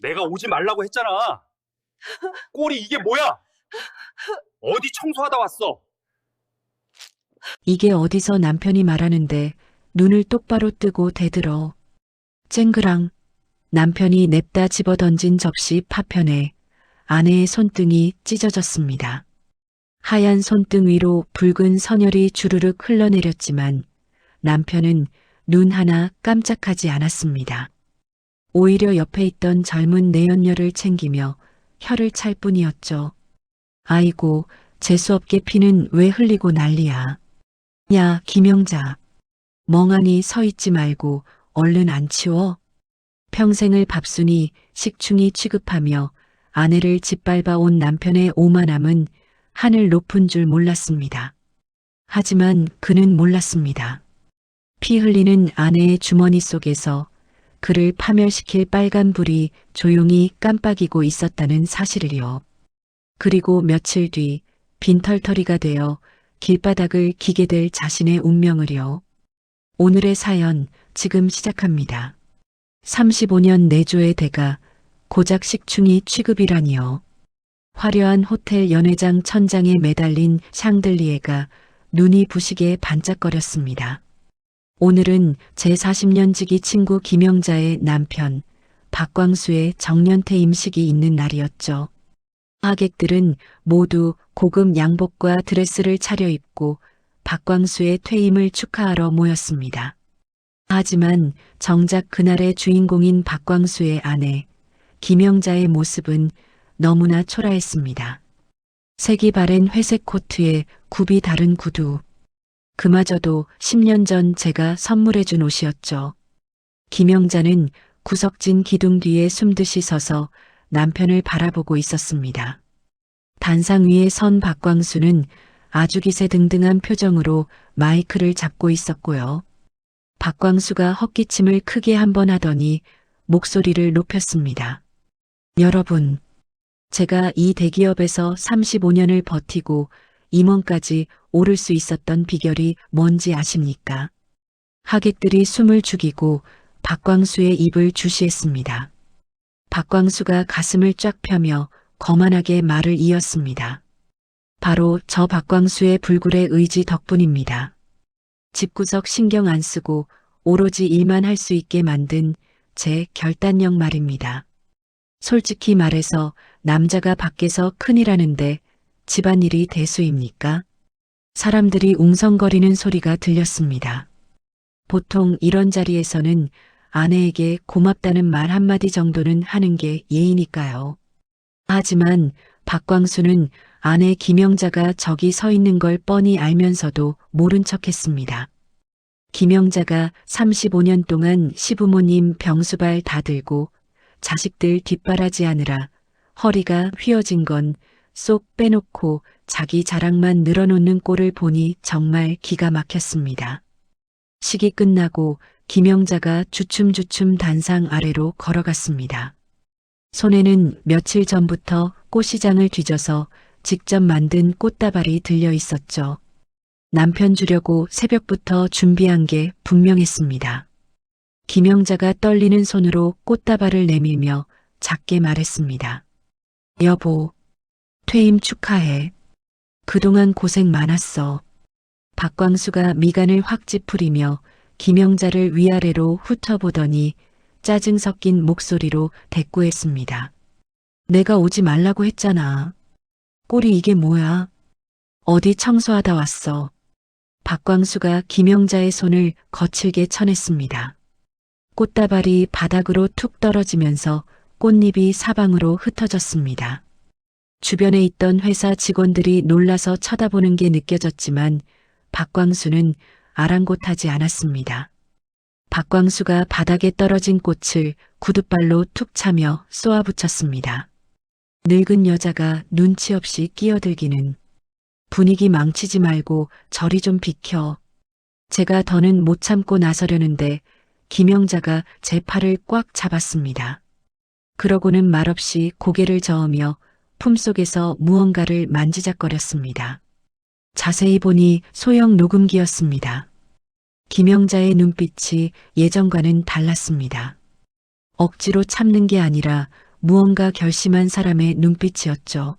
내가 오지 말라고 했잖아. 꼴이 이게 뭐야? 어디 청소하다 왔어? 이게 어디서 남편이 말하는데 눈을 똑바로 뜨고 대들어. 쨍그랑 남편이 냅다 집어던진 접시 파편에 아내의 손등이 찢어졌습니다. 하얀 손등 위로 붉은 선혈이 주르륵 흘러내렸지만 남편은 눈 하나 깜짝하지 않았습니다. 오히려 옆에 있던 젊은 내연녀를 챙기며 혀를 찰 뿐이었죠. 아이고, 재수없게 피는 왜 흘리고 난리야. 야, 김영자. 멍하니 서 있지 말고 얼른 안 치워. 평생을 밥순이 식충이 취급하며 아내를 짓밟아 온 남편의 오만함은 하늘 높은 줄 몰랐습니다. 하지만 그는 몰랐습니다. 피 흘리는 아내의 주머니 속에서 그를 파멸시킬 빨간 불이 조용히 깜빡이고 있었다는 사실을요. 그리고 며칠 뒤 빈털터리가 되어 길바닥을 기게 될 자신의 운명을요. 오늘의 사연 지금 시작합니다. 35년 내조의 대가 고작 식충이 취급이라니요. 화려한 호텔 연회장 천장에 매달린 샹들리에가 눈이 부시게 반짝거렸습니다. 오늘은 제40년지기 친구 김영자의 남편 박광수의 정년퇴 임식이 있는 날이었죠. 하객들은 모두 고급 양복과 드레스를 차려입고 박광수의 퇴임을 축하하러 모였습니다. 하지만 정작 그날의 주인공인 박광수의 아내 김영자의 모습은 너무나 초라했습니다. 색이 바랜 회색 코트에 굽이 다른 구두. 그마저도 10년 전 제가 선물해준 옷이었죠. 김영자는 구석진 기둥 뒤에 숨듯이 서서 남편을 바라보고 있었습니다. 단상 위에 선 박광수는 아주 기세등등한 표정으로 마이크를 잡고 있었고요. 박광수가 헛기침을 크게 한 번 하더니 목소리를 높였습니다. 여러분, 제가 이 대기업에서 35년을 버티고 임원까지 오를 수 있었던 비결이 뭔지 아십니까? 하객들이 숨을 죽이고 박광수의 입을 주시했습니다. 박광수가 가슴을 쫙 펴며 거만하게 말을 이었습니다. 바로 저 박광수의 불굴의 의지 덕분입니다. 집구석 신경 안 쓰고 오로지 일만 할 수 있게 만든 제 결단력 말입니다. 솔직히 말해서 남자가 밖에서 큰일 하는데 집안일이 대수입니까? 사람들이 웅성거리는 소리가 들렸습니다. 보통 이런 자리에서는 아내에게 고맙다는 말 한마디 정도는 하는 게 예의니까요. 하지만 박광수는 아내 김영자가 저기 서 있는 걸 뻔히 알면서도 모른 척했습니다. 김영자가 35년 동안 시부모님 병수발 다 들고 자식들 뒷바라지하느라 허리가 휘어진 건 쏙 빼놓고 자기 자랑만 늘어놓는 꼴을 보니 정말 기가 막혔습니다. 식이 끝나고 김영자가 주춤주춤 단상 아래로 걸어갔습니다. 손에는 며칠 전부터 꽃시장을 뒤져서 직접 만든 꽃다발이 들려 있었죠. 남편 주려고 새벽부터 준비한 게 분명했습니다. 김영자가 떨리는 손으로 꽃다발을 내밀며 작게 말했습니다. 여보, 퇴임 축하해. 그동안 고생 많았어. 박광수가 미간을 확 찌푸리며 김영자를 위아래로 훑어보더니 짜증 섞인 목소리로 대꾸했습니다. 내가 오지 말라고 했잖아. 꼴이 이게 뭐야? 어디 청소하다 왔어. 박광수가 김영자의 손을 거칠게 쳐냈습니다. 꽃다발이 바닥으로 툭 떨어지면서 꽃잎이 사방으로 흩어졌습니다. 주변에 있던 회사 직원들이 놀라서 쳐다보는 게 느껴졌지만 박광수는 아랑곳하지 않았습니다. 박광수가 바닥에 떨어진 꽃을 구둣발로 툭 차며 쏘아붙였습니다. 늙은 여자가 눈치 없이 끼어들기는. 분위기 망치지 말고 저리 좀 비켜. 제가 더는 못 참고 나서려는데 김영자가 제 팔을 꽉 잡았습니다. 그러고는 말없이 고개를 저으며 품속에서 무언가를 만지작거렸습니다. 자세히 보니 소형 녹음기였습니다. 김영자의 눈빛이 예전과는 달랐습니다. 억지로 참는 게 아니라 무언가 결심한 사람의 눈빛이었죠.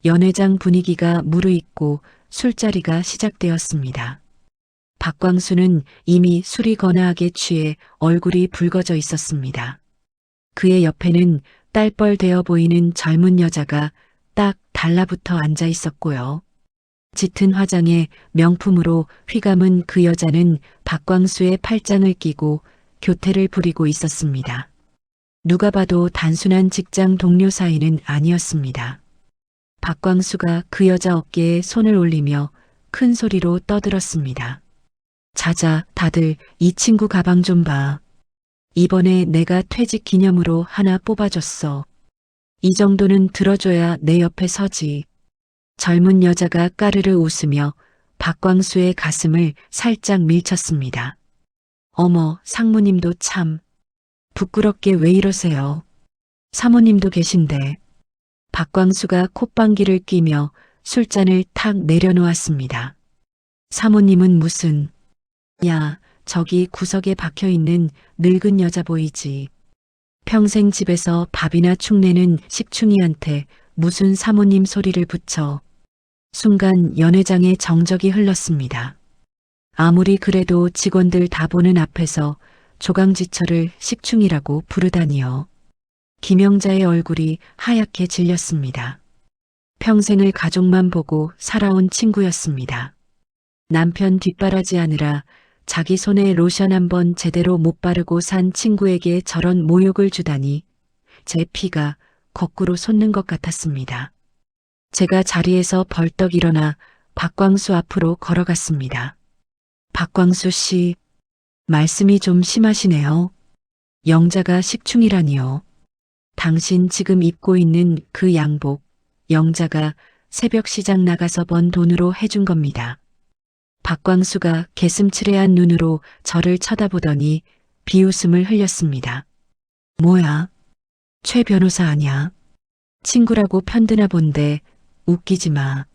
연회장 분위기가 무르익고 술자리가 시작되었습니다. 박광수는 이미 술이 거나하게 취해 얼굴이 붉어져 있었습니다. 그의 옆에는 딸뻘되어 보이는 젊은 여자가 딱 달라붙어 앉아 있었고요. 짙은 화장에 명품으로 휘감은 그 여자는 박광수의 팔짱을 끼고 교태를 부리고 있었습니다. 누가 봐도 단순한 직장 동료 사이는 아니었습니다. 박광수가 그 여자 어깨에 손을 올리며 큰 소리로 떠들었습니다. 자자, 다들 이 친구 가방 좀 봐. 이번에 내가 퇴직 기념으로 하나 뽑아줬어. 이 정도는 들어줘야 내 옆에 서지. 젊은 여자가 까르르 웃으며 박광수의 가슴을 살짝 밀쳤습니다. 어머, 상무님도 참. 부끄럽게 왜 이러세요? 사모님도 계신데. 박광수가 콧방귀를 뀌며 술잔을 탁 내려놓았습니다. 사모님은 무슨. 야, 저기 구석에 박혀있는 늙은 여자 보이지. 평생 집에서 밥이나 축내는 식충이한테 무슨 사모님 소리를 붙여. 순간 연회장의 정적이 흘렀습니다. 아무리 그래도 직원들 다 보는 앞에서 조강지처를 식충이라고 부르다니요. 김영자의 얼굴이 하얗게 질렸습니다. 평생을 가족만 보고 살아온 친구였습니다. 남편 뒷바라지 하느라 자기 손에 로션 한번 제대로 못 바르고 산 친구에게 저런 모욕을 주다니 제 피가 거꾸로 솟는 것 같았습니다. 제가 자리에서 벌떡 일어나 박광수 앞으로 걸어갔습니다. 박광수 씨, 말씀이 좀 심하시네요. 영자가 식충이라니요. 당신 지금 입고 있는 그 양복, 영자가 새벽 시장 나가서 번 돈으로 해준 겁니다. 박광수가 개슴츠레한 눈으로 저를 쳐다보더니 비웃음을 흘렸습니다. 뭐야? 최 변호사 아냐? 친구라고 편드나 본데 웃기지 마.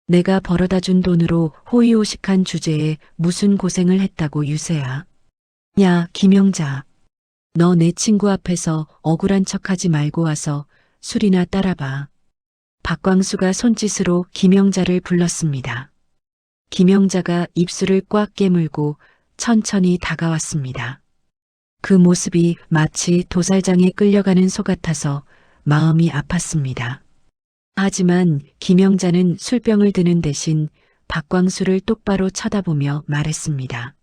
내가 벌어다 준 돈으로 호의호식한 주제에 무슨 고생을 했다고 유세야. 야, 김영자. 너 내 친구 앞에서 억울한 척하지 말고 와서 술이나 따라봐. 박광수가 손짓으로 김영자를 불렀습니다. 김영자가 입술을 꽉 깨물고 천천히 다가왔습니다. 그 모습이 마치 도살장에 끌려가는 소 같아서 마음이 아팠습니다. 하지만 김영자는 술병을 드는 대신 박광수를 똑바로 쳐다보며 말했습니다.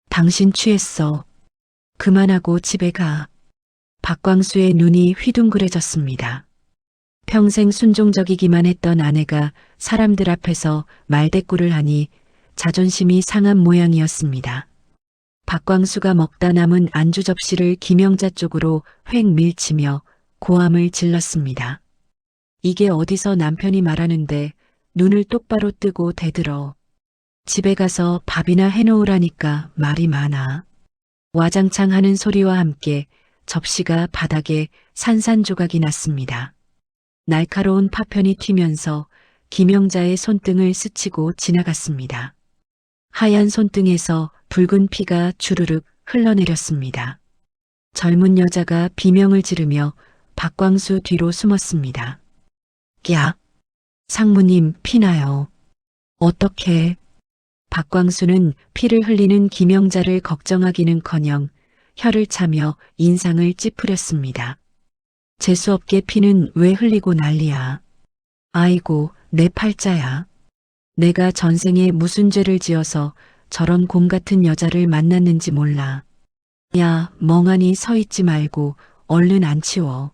당신 취했어. 그만하고 집에 가. 박광수의 눈이 휘둥그레졌습니다. 평생 순종적이기만 했던 아내가 사람들 앞에서 말대꾸를 하니 자존심이 상한 모양이었습니다. 박광수가 먹다 남은 안주 접시를 김영자 쪽으로 획 밀치며 고함을 질렀습니다. 이게 어디서 남편이 말하는데 눈을 똑바로 뜨고 대들어. 집에 가서 밥이나 해놓으라니까 말이 많아. 와장창 하는 소리와 함께 접시가 바닥에 산산조각이 났습니다. 날카로운 파편이 튀면서 김영자의 손등을 스치고 지나갔습니다. 하얀 손등에서 붉은 피가 주르륵 흘러내렸습니다. 젊은 여자가 비명을 지르며 박광수 뒤로 숨었습니다. 야, 상무님 피나요. 어떡해. 박광수는 피를 흘리는 김영자를 걱정하기는커녕 혀를 차며 인상을 찌푸렸습니다. 재수없게 피는 왜 흘리고 난리야. 아이고, 내 팔자야. 내가 전생에 무슨 죄를 지어서 저런 곰 같은 여자를 만났는지 몰라. 야, 멍하니 서 있지 말고 얼른 안 치워.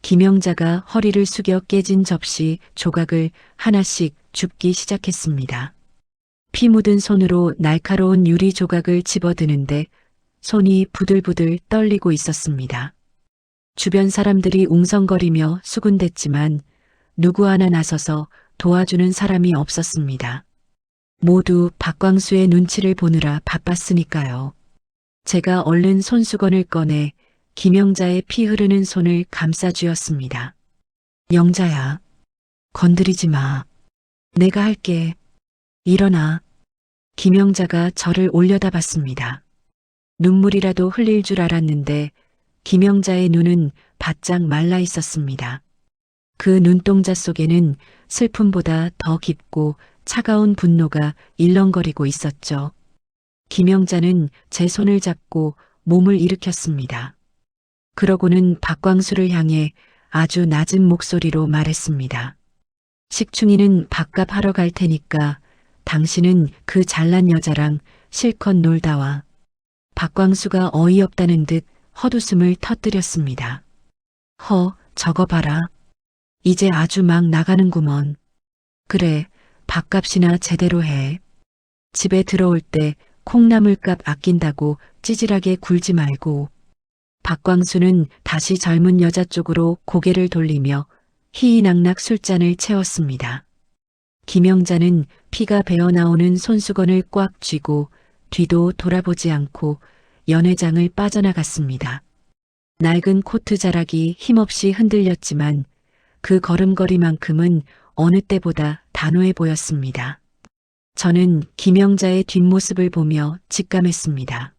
김영자가 허리를 숙여 깨진 접시 조각을 하나씩 줍기 시작했습니다. 피 묻은 손으로 날카로운 유리 조각을 집어드는데 손이 부들부들 떨리고 있었습니다. 주변 사람들이 웅성거리며 수군댔지만 누구 하나 나서서 도와주는 사람이 없었습니다. 모두 박광수의 눈치를 보느라 바빴으니까요. 제가 얼른 손수건을 꺼내 김영자의 피 흐르는 손을 감싸쥐었습니다. 영자야, 건드리지 마. 내가 할게. 일어나. 김영자가 저를 올려다봤습니다. 눈물이라도 흘릴 줄 알았는데 김영자의 눈은 바짝 말라 있었습니다. 그 눈동자 속에는 슬픔보다 더 깊고 차가운 분노가 일렁거리고 있었죠. 김영자는 제 손을 잡고 몸을 일으켰습니다. 그러고는 박광수를 향해 아주 낮은 목소리로 말했습니다. 식충이는 밥값 하러 갈 테니까 당신은 그 잘난 여자랑 실컷 놀다 와. 박광수가 어이없다는 듯 헛웃음을 터뜨렸습니다. 저거 봐라. 이제 아주 막 나가는구먼. 그래, 밥값이나 제대로 해. 집에 들어올 때 콩나물값 아낀다고 찌질하게 굴지 말고. 박광수는 다시 젊은 여자 쪽으로 고개를 돌리며 희희낙낙 술잔을 채웠습니다. 김영자는 피가 배어나오는 손수건을 꽉 쥐고 뒤도 돌아보지 않고 연회장을 빠져나갔습니다. 낡은 코트 자락이 힘없이 흔들렸지만 그 걸음걸이만큼은 어느 때보다 단호해 보였습니다. 저는 김영자의 뒷모습을 보며 직감했습니다.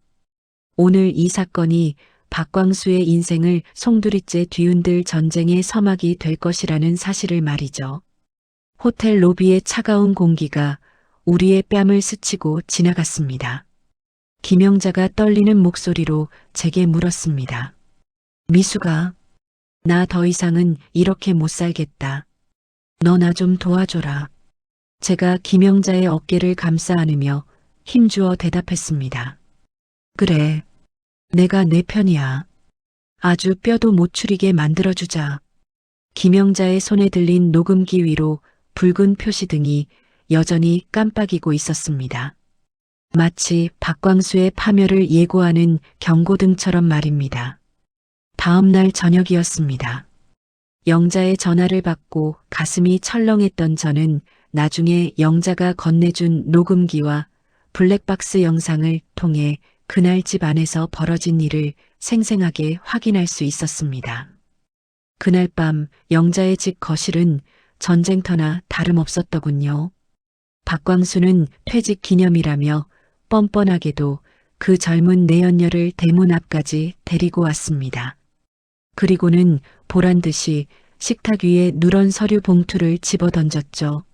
오늘 이 사건이 박광수의 인생을 송두리째 뒤흔들 전쟁의 서막이 될 것이라는 사실을 말이죠. 호텔 로비의 차가운 공기가 우리의 뺨을 스치고 지나갔습니다. 김영자가 떨리는 목소리로 제게 물었습니다. 미수가, 나 더 이상은 이렇게 못 살겠다. 너 나 좀 도와줘라. 제가 김영자의 어깨를 감싸 안으며 힘주어 대답했습니다. 그래, 내가 내 편이야. 아주 뼈도 못 추리게 만들어주자. 김영자의 손에 들린 녹음기 위로 붉은 표시등이 여전히 깜빡이고 있었습니다. 마치 박광수의 파멸을 예고하는 경고등처럼 말입니다. 다음 날 저녁이었습니다. 영자의 전화를 받고 가슴이 철렁했던 저는 나중에 영자가 건네준 녹음기와 블랙박스 영상을 통해 그날 집 안에서 벌어진 일을 생생하게 확인할 수 있었습니다. 그날 밤 영자의 집 거실은 전쟁터나 다름없었더군요. 박광수는 퇴직 기념이라며 뻔뻔하게도 그 젊은 내연녀를 대문 앞까지 데리고 왔습니다. 그리고는 보란듯이 식탁 위에 누런 서류 봉투를 집어던졌죠.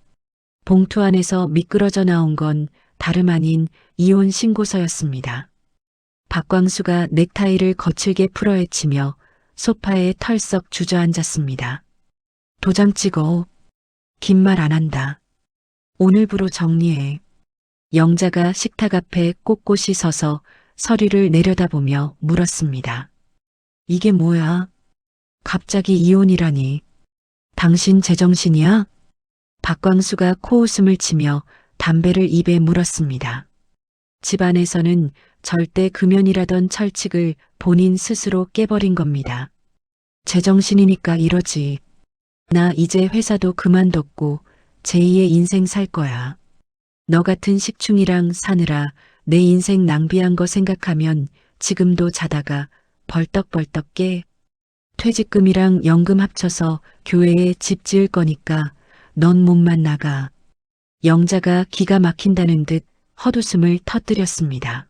봉투 안에서 미끄러져 나온 건 다름 아닌 이혼 신고서였습니다. 박광수가 넥타이를 거칠게 풀어헤치며 소파에 털썩 주저앉았습니다. 도장 찍어. 긴 말 안 한다. 오늘부로 정리해. 영자가 식탁 앞에 꼿꼿이 서서 서류를 내려다보며 물었습니다. 이게 뭐야? 갑자기 이혼이라니. 당신 제정신이야? 박광수가 코웃음을 치며 담배를 입에 물었습니다. 집안에서는 절대 금연이라던 철칙을 본인 스스로 깨버린 겁니다. 제정신이니까 이러지. 나 이제 회사도 그만뒀고 제2의 인생 살 거야. 너 같은 식충이랑 사느라 내 인생 낭비한 거 생각하면 지금도 자다가 벌떡벌떡 깨. 퇴직금이랑 연금 합쳐서 교회에 집 지을 거니까 넌 몸만 나가. 영자가 기가 막힌다는 듯 헛웃음을 터뜨렸습니다.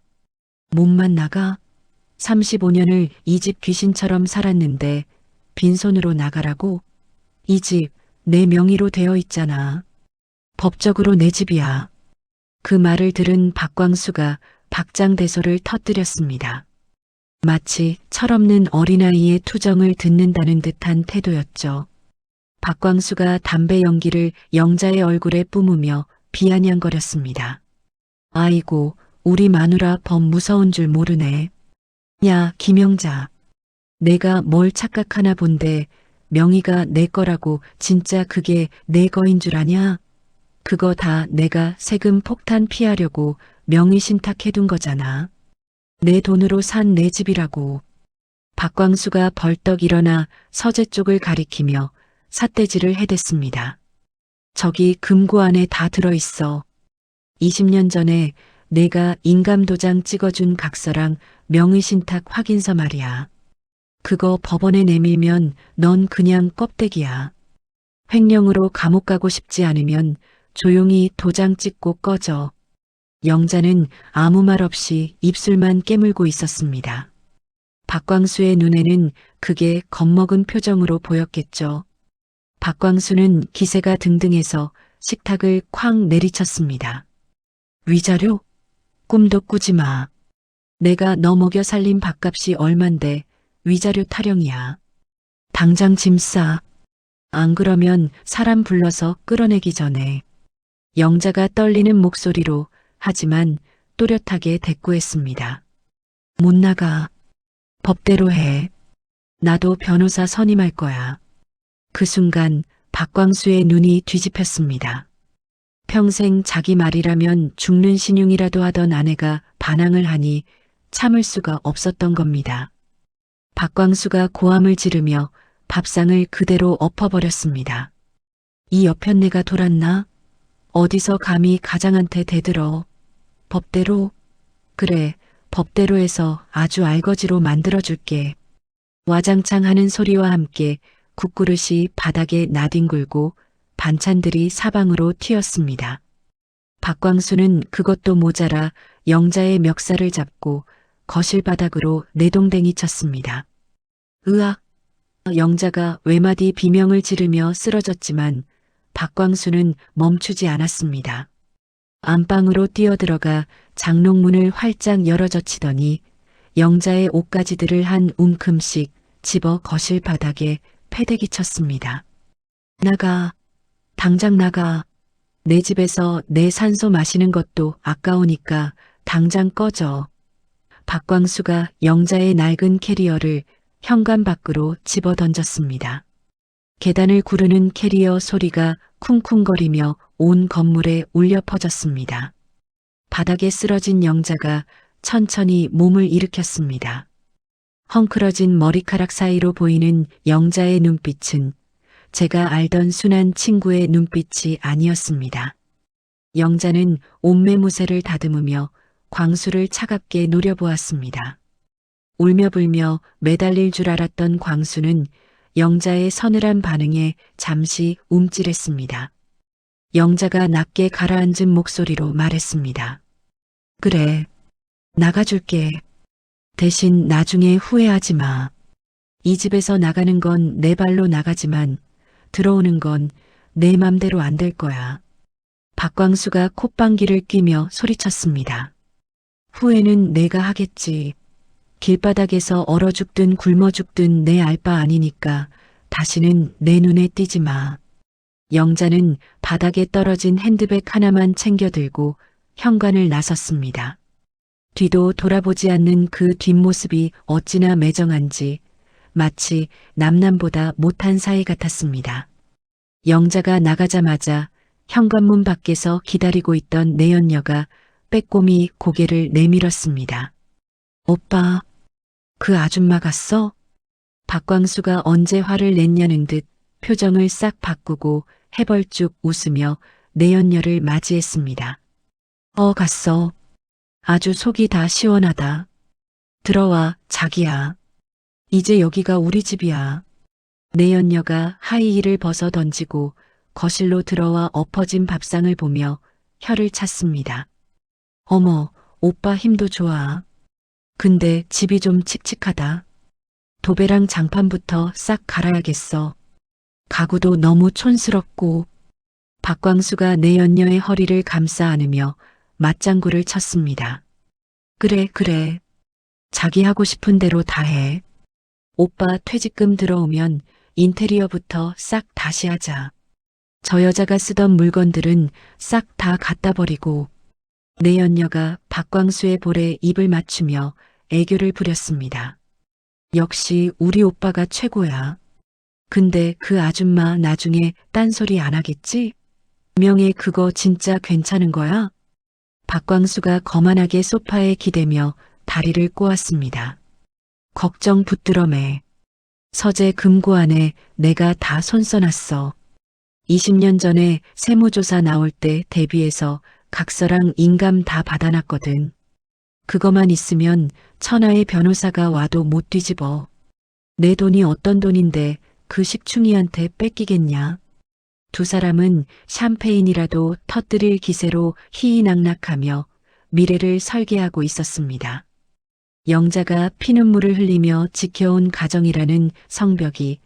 몸만 나가? 35년을 이 집 귀신처럼 살았는데 빈손으로 나가라고? 이 집 내 명의로 되어 있잖아. 법적으로 내 집이야. 그 말을 들은 박광수가 박장대소를 터뜨렸습니다. 마치 철없는 어린아이의 투정을 듣는다는 듯한 태도였죠. 박광수가 담배 연기를 영자의 얼굴에 뿜으며 비아냥거렸습니다. 아이고, 우리 마누라 범 무서운 줄 모르네. 야, 김영자. 내가 뭘 착각하나 본데 명의가 내 거라고 진짜 그게 내 거인 줄 아냐? 그거 다 내가 세금 폭탄 피하려고 명의 신탁해둔 거잖아. 내 돈으로 산 내 집이라고. 박광수가 벌떡 일어나 서재 쪽을 가리키며 삿대질을 해댔습니다. 저기 금고 안에 다 들어있어. 20년 전에 내가 인감도장 찍어준 각서랑 명의신탁 확인서 말이야. 그거 법원에 내밀면 넌 그냥 껍데기야. 횡령으로 감옥 가고 싶지 않으면 조용히 도장 찍고 꺼져. 영자는 아무 말 없이 입술만 깨물고 있었습니다. 박광수의 눈에는 그게 겁먹은 표정으로 보였겠죠. 박광수는 기세가 등등해서 식탁을 쾅 내리쳤습니다. 위자료? 꿈도 꾸지 마. 내가 너 먹여 살린 밥값이 얼만데 위자료 타령이야. 당장 짐 싸. 안 그러면 사람 불러서 끌어내기 전에. 영자가 떨리는 목소리로 하지만 또렷하게 대꾸했습니다. 못 나가. 법대로 해. 나도 변호사 선임할 거야. 그 순간 박광수의 눈이 뒤집혔습니다. 평생 자기 말이라면 죽는 신용이라도 하던 아내가 반항을 하니 참을 수가 없었던 겁니다. 박광수가 고함을 지르며 밥상을 그대로 엎어버렸습니다. 이 여편네가 돌았나? 어디서 감히 가장한테 대들어. 법대로? 그래, 법대로 해서 아주 알거지로 만들어줄게. 와장창 하는 소리와 함께 국그릇이 바닥에 나뒹굴고 반찬들이 사방으로 튀었습니다. 박광수는 그것도 모자라 영자의 멱살을 잡고 거실 바닥으로 내동댕이 쳤습니다. 으악! 영자가 외마디 비명을 지르며 쓰러졌지만 박광수는 멈추지 않았습니다. 안방으로 뛰어들어가 장롱문을 활짝 열어젖히더니 영자의 옷가지들을 한 움큼씩 집어 거실 바닥에 패대기 쳤습니다. 나가. 당장 나가. 내 집에서 내 산소 마시는 것도 아까우니까 당장 꺼져. 박광수가 영자의 낡은 캐리어를 현관 밖으로 집어 던졌습니다. 계단을 구르는 캐리어 소리가 쿵쿵거리며 온 건물에 울려 퍼졌습니다. 바닥에 쓰러진 영자가 천천히 몸을 일으켰습니다. 헝클어진 머리카락 사이로 보이는 영자의 눈빛은 제가 알던 순한 친구의 눈빛이 아니었습니다. 영자는 옷매무새를 다듬으며 광수를 차갑게 노려보았습니다. 울며불며 매달릴 줄 알았던 광수는 영자의 서늘한 반응에 잠시 움찔했습니다. 영자가 낮게 가라앉은 목소리로 말했습니다. 그래, 나가줄게. 대신 나중에 후회하지 마. 이 집에서 나가는 건 내 발로 나가지만 들어오는 건 내 맘대로 안 될 거야. 박광수가 콧방귀를 뀌며 소리쳤습니다. 후회는 내가 하겠지. 길바닥에서 얼어 죽든 굶어 죽든 내 알 바 아니니까 다시는 내 눈에 띄지 마. 영자는 바닥에 떨어진 핸드백 하나만 챙겨 들고 현관을 나섰습니다. 뒤도 돌아보지 않는 그 뒷모습이 어찌나 매정한지 마치 남남보다 못한 사이 같았습니다. 영자가 나가자마자 현관문 밖에서 기다리고 있던 내연녀가 빼꼼히 고개를 내밀었습니다. 오빠, 그 아줌마 갔어? 박광수가 언제 화를 냈냐는 듯 표정을 싹 바꾸고 해벌쭉 웃으며 내연녀를 맞이했습니다. 갔어. 아주 속이 다 시원하다. 들어와, 자기야. 이제 여기가 우리 집이야. 내연녀가 하이힐을 벗어 던지고 거실로 들어와 엎어진 밥상을 보며 혀를 찼습니다. 어머, 오빠 힘도 좋아. 근데 집이 좀 칙칙하다. 도배랑 장판부터 싹 갈아야겠어. 가구도 너무 촌스럽고. 박광수가 내연녀의 허리를 감싸 안으며 맞장구를 쳤습니다. 그래. 자기 하고 싶은 대로 다 해. 오빠 퇴직금 들어오면 인테리어부터 싹 다시 하자. 저 여자가 쓰던 물건들은 싹 다 갖다 버리고. 내연녀가 박광수의 볼에 입을 맞추며 애교를 부렸습니다. 역시 우리 오빠가 최고야. 근데 그 아줌마 나중에 딴소리 안 하겠지? 명예 그거 진짜 괜찮은 거야? 박광수가 거만하게 소파에 기대며 다리를 꼬았습니다. 걱정 붙들어 매. 서재 금고 안에 내가 다 손 써놨어. 20년 전에 세무조사 나올 때 대비해서 각서랑 인감 다 받아놨거든. 그거만 있으면 천하의 변호사가 와도 못 뒤집어. 내 돈이 어떤 돈인데 그 식충이한테 뺏기겠냐. 두 사람은 샴페인이라도 터뜨릴 기세로 희희낙낙하며 미래를 설계하고 있었습니다. 영자가 피눈물을 흘리며 지켜온 가정이라는 성벽이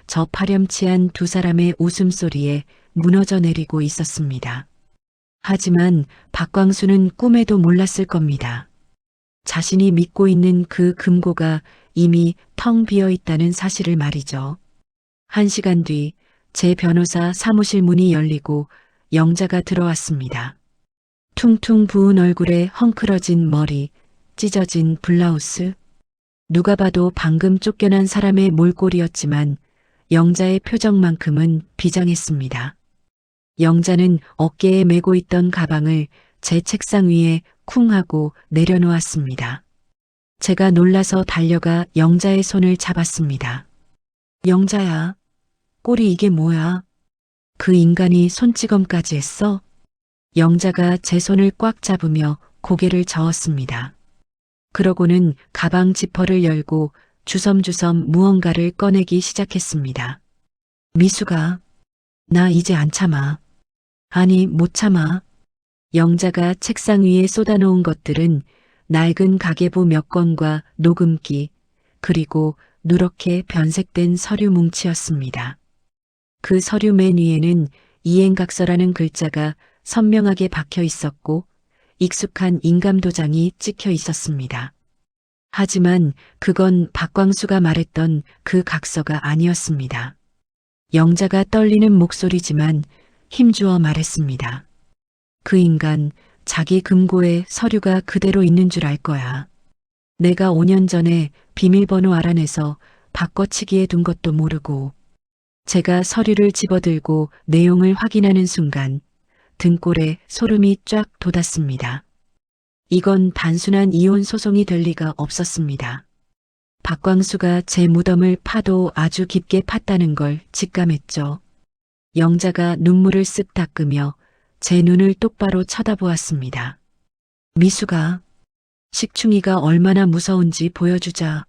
저 파렴치한 두 사람의 웃음소리에 무너져 내리고 있었습니다. 하지만 박광수는 꿈에도 몰랐을 겁니다. 자신이 믿고 있는 그 금고가 이미 텅 비어 있다는 사실을 말이죠. 1시간 뒤 제 변호사 사무실 문이 열리고 영자가 들어왔습니다. 퉁퉁 부은 얼굴에 헝클어진 머리, 찢어진 블라우스. 누가 봐도 방금 쫓겨난 사람의 몰골이었지만 영자의 표정만큼은 비장했습니다. 영자는 어깨에 메고 있던 가방을 제 책상 위에 쿵 하고 내려놓았습니다. 제가 놀라서 달려가 영자의 손을 잡았습니다. 영자야, 꼴이 이게 뭐야? 그 인간이 손찌검까지 했어? 영자가 제 손을 꽉 잡으며 고개를 저었습니다. 그러고는 가방 지퍼를 열고 주섬주섬 무언가를 꺼내기 시작했습니다. 미수가, 나 이제 안 참아. 아니, 못 참아. 영자가 책상 위에 쏟아놓은 것들은 낡은 가계부 몇 권과 녹음기, 그리고 누렇게 변색된 서류 뭉치였습니다. 그 서류 맨 위에는 이행각서라는 글자가 선명하게 박혀 있었고 익숙한 인감도장이 찍혀 있었습니다. 하지만 그건 박광수가 말했던 그 각서가 아니었습니다. 영자가 떨리는 목소리지만 힘주어 말했습니다. 그 인간 자기 금고에 서류가 그대로 있는 줄 알 거야. 내가 5년 전에 비밀번호 알아내서 바꿔치기에 둔 것도 모르고. 제가 서류를 집어들고 내용을 확인하는 순간 등골에 소름이 쫙 돋았습니다. 이건 단순한 이혼 소송이 될 리가 없었습니다. 박광수가 제 무덤을 파도 아주 깊게 팠다는 걸 직감했죠. 영자가 눈물을 쓱 닦으며 제 눈을 똑바로 쳐다보았습니다. 미수가, 식충이가 얼마나 무서운지 보여주자.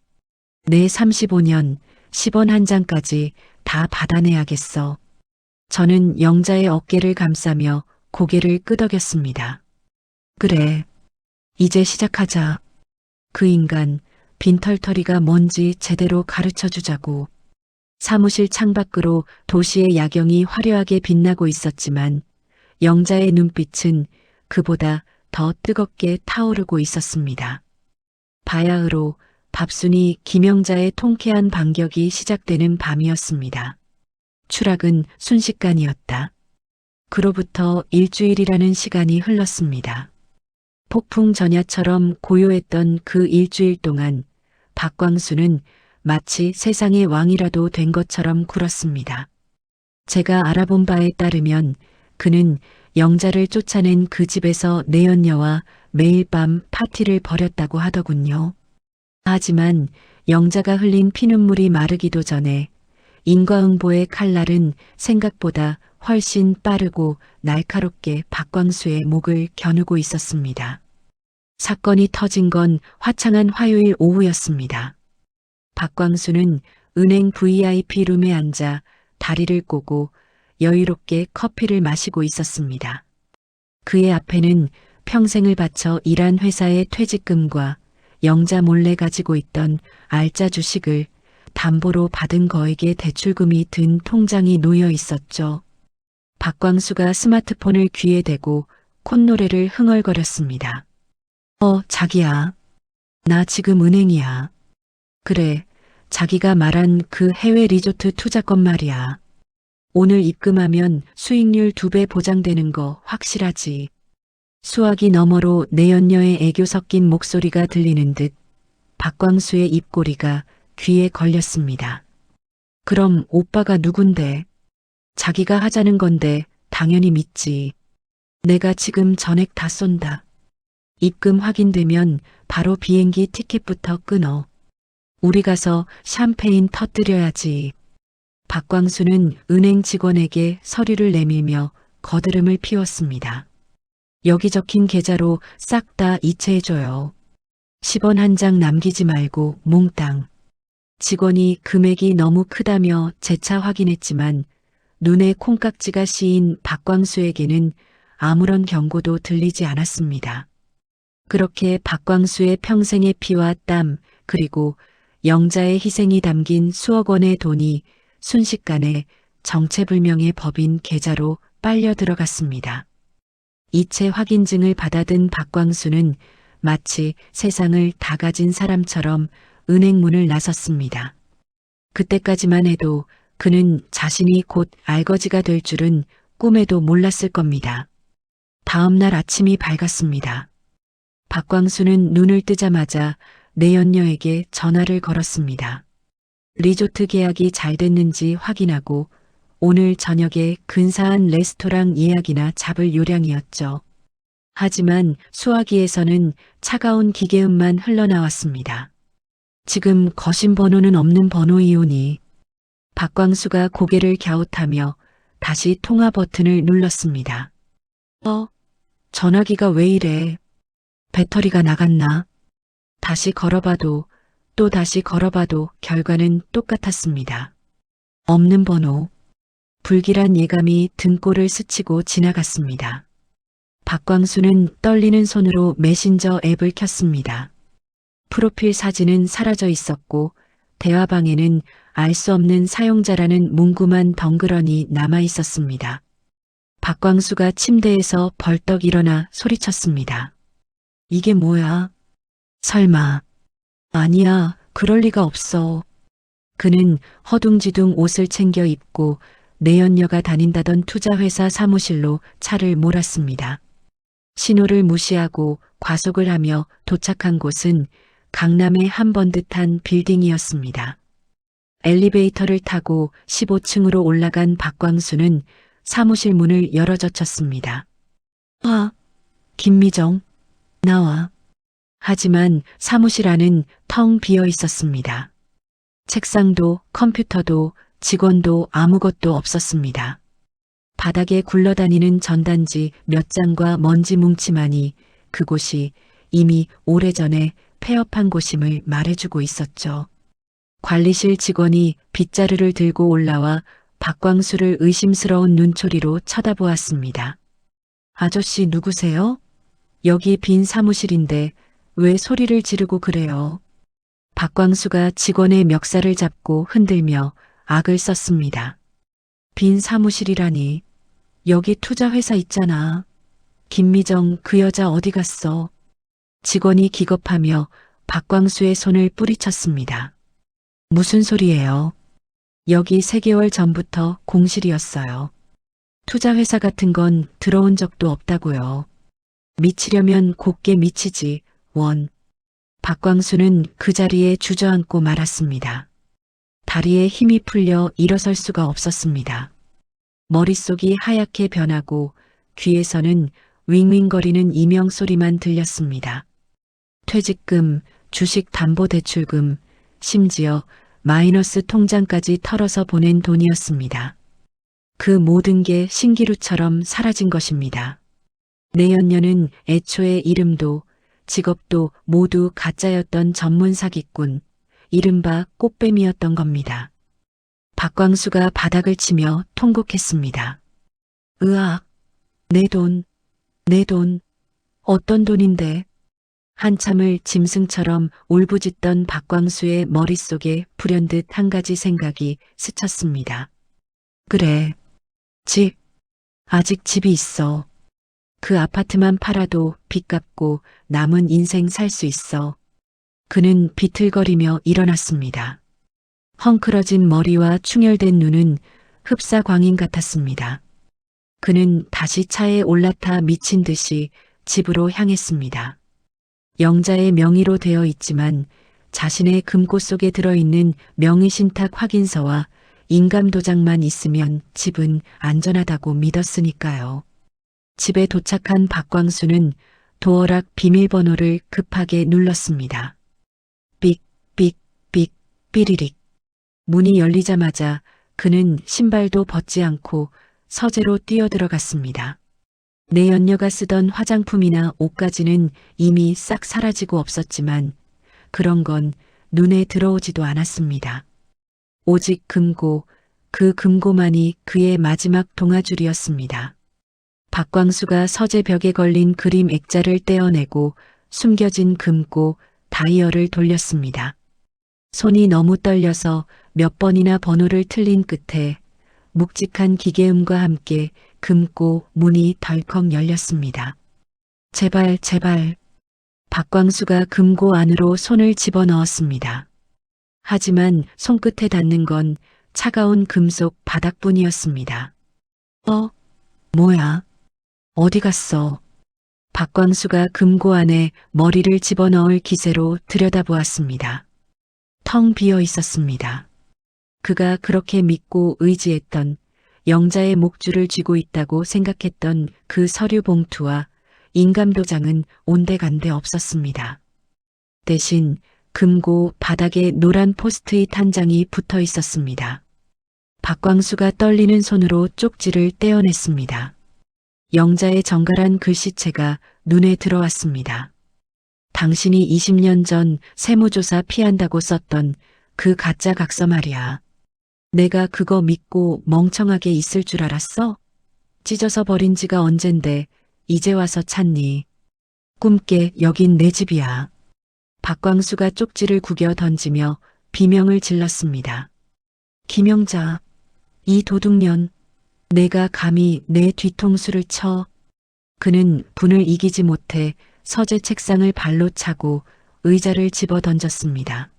내 35년 10원 한 장까지 다 받아내야겠어. 저는 영자의 어깨를 감싸며 고개를 끄덕였습니다. 그래, 이제 시작하자. 그 인간 빈털터리가 뭔지 제대로 가르쳐주자고. 사무실 창밖으로 도시의 야경이 화려하게 빛나고 있었지만 영자의 눈빛은 그보다 더 뜨겁게 타오르고 있었습니다. 바야흐로 밥순이 김영자의 통쾌한 반격이 시작되는 밤이었습니다. 추락은 순식간이었다. 그로부터 일주일이라는 시간이 흘렀습니다. 폭풍 전야처럼 고요했던 그 일주일 동안 박광수는 마치 세상의 왕이라도 된 것처럼 굴었습니다. 제가 알아본 바에 따르면 그는 영자를 쫓아낸 그 집에서 내연녀와 매일 밤 파티를 벌였다고 하더군요. 하지만 영자가 흘린 피눈물이 마르기도 전에 인과응보의 칼날은 생각보다 훨씬 빠르고 날카롭게 박광수의 목을 겨누고 있었습니다. 사건이 터진 건 화창한 화요일 오후였습니다. 박광수는 은행 VIP 룸에 앉아 다리를 꼬고 여유롭게 커피를 마시고 있었습니다. 그의 앞에는 평생을 바쳐 일한 회사의 퇴직금과 영자 몰래 가지고 있던 알짜 주식을 담보로 받은 거액의 대출금이 든 통장이 놓여 있었죠. 박광수가 스마트폰을 귀에 대고 콧노래를 흥얼거렸습니다. 자기야. 나 지금 은행이야. 그래, 자기가 말한 그 해외 리조트 투자권 말이야. 오늘 입금하면 수익률 2배 보장되는 거 확실하지. 수화기 너머로 내연녀의 애교 섞인 목소리가 들리는 듯 박광수의 입꼬리가 귀에 걸렸습니다. 그럼 오빠가 누군데? 자기가 하자는 건데 당연히 믿지. 내가 지금 전액 다 쏜다. 입금 확인되면 바로 비행기 티켓부터 끊어. 우리 가서 샴페인 터뜨려야지. 박광수는 은행 직원에게 서류를 내밀며 거드름을 피웠습니다. 여기 적힌 계좌로 싹 다 이체해줘요. 10원 한 장 남기지 말고 몽땅. 직원이 금액이 너무 크다며 재차 확인했지만 눈에 콩깍지가 씌인 박광수에게는 아무런 경고도 들리지 않았습니다. 그렇게 박광수의 평생의 피와 땀, 그리고 영자의 희생이 담긴 수억 원의 돈이 순식간에 정체불명의 법인 계좌로 빨려 들어갔습니다. 이체 확인증을 받아든 박광수는 마치 세상을 다 가진 사람처럼 은행문을 나섰습니다. 그때까지만 해도 그는 자신이 곧 알거지가 될 줄은 꿈에도 몰랐을 겁니다. 다음 날 아침이 밝았습니다. 박광수는 눈을 뜨자마자 내연녀에게 전화를 걸었습니다. 리조트 계약이 잘 됐는지 확인하고 오늘 저녁에 근사한 레스토랑 예약이나 잡을 요량이었죠. 하지만 수화기에서는 차가운 기계음만 흘러나왔습니다. 지금 거신 번호는 없는 번호이오니. 박광수가 고개를 갸웃하며 다시 통화 버튼을 눌렀습니다. 전화기가 왜 이래? 배터리가 나갔나? 다시 걸어봐도 또 다시 걸어봐도 결과는 똑같았습니다. 없는 번호. 불길한 예감이 등골을 스치고 지나갔습니다. 박광수는 떨리는 손으로 메신저 앱을 켰습니다. 프로필 사진은 사라져 있었고 대화방에는 알 수 없는 사용자라는 문구만 덩그러니 남아 있었습니다. 박광수가 침대에서 벌떡 일어나 소리쳤습니다. 이게 뭐야? 설마. 아니야, 그럴 리가 없어. 그는 허둥지둥 옷을 챙겨 입고 내연녀가 다닌다던 투자회사 사무실로 차를 몰았습니다. 신호를 무시하고 과속을 하며 도착한 곳은 강남의 한 번 듯한 빌딩이었습니다. 엘리베이터를 타고 15층으로 올라간 박광수는 사무실 문을 열어젖혔습니다. 김미정, 나와. 하지만 사무실 안은 텅 비어 있었습니다. 책상도 컴퓨터도 직원도 아무것도 없었습니다. 바닥에 굴러다니는 전단지 몇 장과 먼지 뭉치만이 그곳이 이미 오래전에 폐업한 곳임을 말해주고 있었죠. 관리실 직원이 빗자루를 들고 올라와 박광수를 의심스러운 눈초리로 쳐다보았습니다. 아저씨 누구세요? 여기 빈 사무실인데 왜 소리를 지르고 그래요? 박광수가 직원의 멱살을 잡고 흔들며 악을 썼습니다. 빈 사무실이라니. 여기 투자회사 있잖아. 김미정 그 여자 어디 갔어? 직원이 기겁하며 박광수의 손을 뿌리쳤습니다. 무슨 소리예요? 여기 3개월 전부터 공실이었어요. 투자회사 같은 건 들어온 적도 없다고요. 미치려면 곱게 미치지, 원. 박광수는 그 자리에 주저앉고 말았습니다. 다리에 힘이 풀려 일어설 수가 없었습니다. 머릿속이 하얗게 변하고 귀에서는 윙윙거리는 이명 소리만 들렸습니다. 퇴직금, 주식담보대출금, 심지어 마이너스 통장까지 털어서 보낸 돈이었습니다. 그 모든 게 신기루처럼 사라진 것입니다. 내연녀는 애초에 이름도 직업도 모두 가짜였던 전문 사기꾼, 이른바 꽃뱀이었던 겁니다. 박광수가 바닥을 치며 통곡했습니다. 으악, 내 돈, 내 돈, 어떤 돈인데. 한참을 짐승처럼 울부짖던 박광수의 머릿속에 불현듯 한 가지 생각이 스쳤습니다. 그래, 집, 아직 집이 있어. 그 아파트만 팔아도 빚 갚고 남은 인생 살 수 있어. 그는 비틀거리며 일어났습니다. 헝클어진 머리와 충혈된 눈은 흡사광인 같았습니다. 그는 다시 차에 올라타 미친 듯이 집으로 향했습니다. 영자의 명의로 되어 있지만 자신의 금고 속에 들어있는 명의신탁 확인서와 인감도장만 있으면 집은 안전하다고 믿었으니까요. 집에 도착한 박광수는 도어락 비밀번호를 급하게 눌렀습니다. 삑, 삑, 삑, 삐리릭. 문이 열리자마자 그는 신발도 벗지 않고 서재로 뛰어들어갔습니다. 내연녀가 쓰던 화장품이나 옷까지는 이미 싹 사라지고 없었지만 그런 건 눈에 들어오지도 않았습니다. 오직 금고, 그 금고만이 그의 마지막 동아줄이었습니다. 박광수가 서재 벽에 걸린 그림 액자를 떼어내고 숨겨진 금고 다이얼을 돌렸습니다. 손이 너무 떨려서 몇 번이나 번호를 틀린 끝에 묵직한 기계음과 함께 금고 문이 덜컥 열렸습니다. 제발, 제발. 박광수가 금고 안으로 손을 집어넣었습니다. 하지만 손끝에 닿는 건 차가운 금속 바닥뿐이었습니다. 뭐야? 어디 갔어? 박광수가 금고 안에 머리를 집어넣을 기세로 들여다보았습니다. 텅 비어 있었습니다. 그가 그렇게 믿고 의지했던 영자의 목줄을 쥐고 있다고 생각했던 그 서류 봉투와 인감도장은 온데간데 없었습니다. 대신 금고 바닥에 노란 포스트잇 한 장이 붙어 있었습니다. 박광수가 떨리는 손으로 쪽지를 떼어냈습니다. 영자의 정갈한 글씨체가 눈에 들어왔습니다. 당신이 20년 전 세무조사 피한다고 썼던 그 가짜 각서 말이야. 내가 그거 믿고 멍청하게 있을 줄 알았어? 찢어서 버린 지가 언젠데 이제 와서 찾니? 꿈깨, 여긴 내 집이야. 박광수가 쪽지를 구겨 던지며 비명을 질렀습니다. 김영자, 이 도둑년, 내가 감히 내 뒤통수를 쳐. 그는 분을 이기지 못해 서재 책상을 발로 차고 의자를 집어 던졌습니다.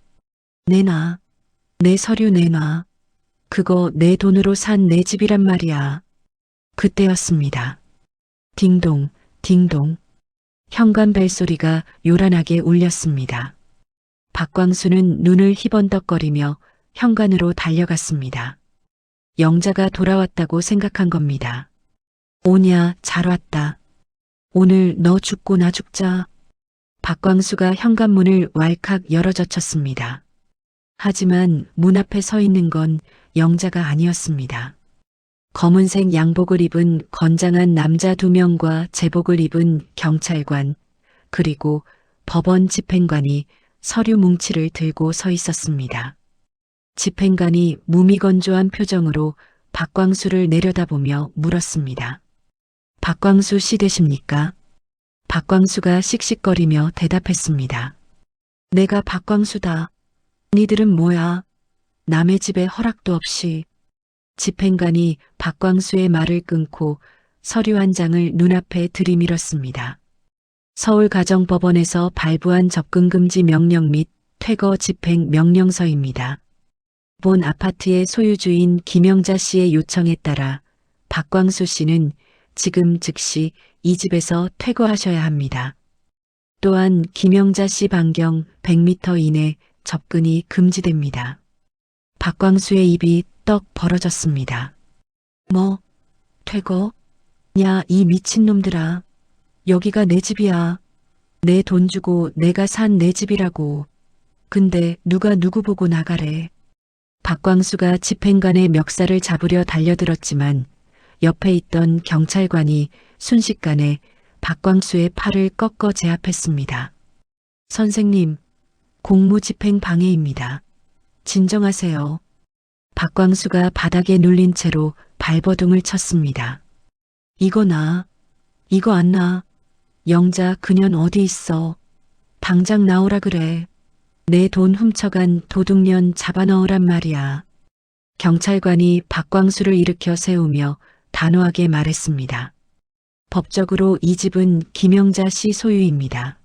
내놔. 내 서류 내놔. 그거 내 돈으로 산 내 집이란 말이야. 그때였습니다. 딩동, 딩동. 현관 벨소리가 요란하게 울렸습니다. 박광수는 눈을 희번덕거리며 현관으로 달려갔습니다. 영자가 돌아왔다고 생각한 겁니다. 오냐, 잘 왔다. 오늘 너 죽고 나 죽자. 박광수가 현관문을 왈칵 열어젖혔습니다. 하지만 문 앞에 서 있는 건 영자가 아니었습니다. 검은색 양복을 입은 건장한 남자 2명과 제복을 입은 경찰관, 그리고 법원 집행관이 서류 뭉치를 들고 서 있었습니다. 집행관이 무미건조한 표정으로 박광수를 내려다보며 물었습니다. 박광수 씨 되십니까? 박광수가 씩씩거리며 대답했습니다. 내가 박광수다. 니들은 뭐야? 남의 집에 허락도 없이. 집행관이 박광수의 말을 끊고 서류 한 장을 눈앞에 들이밀었습니다. 서울가정법원에서 발부한 접근금지 명령 및 퇴거 집행 명령서입니다. 본 아파트의 소유주인 김영자 씨의 요청에 따라 박광수 씨는 지금 즉시 이 집에서 퇴거하셔야 합니다. 또한 김영자 씨 반경 100m 이내 접근이 금지됩니다. 박광수의 입이 떡 벌어졌습니다. 뭐? 퇴거? 야, 이 미친놈들아. 여기가 내 집이야. 내 돈 주고 내가 산 내 집이라고. 근데 누가 누구 보고 나가래. 박광수가 집행관의 멱살을 잡으려 달려들었지만 옆에 있던 경찰관이 순식간에 박광수의 팔을 꺾어 제압했습니다. 선생님, 공무집행 방해입니다. 진정하세요. 박광수가 바닥에 눌린 채로 발버둥을 쳤습니다. 이거 나. 이거 안 나. 영자 그년 어디 있어. 당장 나오라 그래. 내 돈 훔쳐간 도둑년 잡아넣으란 말이야. 경찰관이 박광수를 일으켜 세우며 단호하게 말했습니다. 법적으로 이 집은 김영자 씨 소유입니다.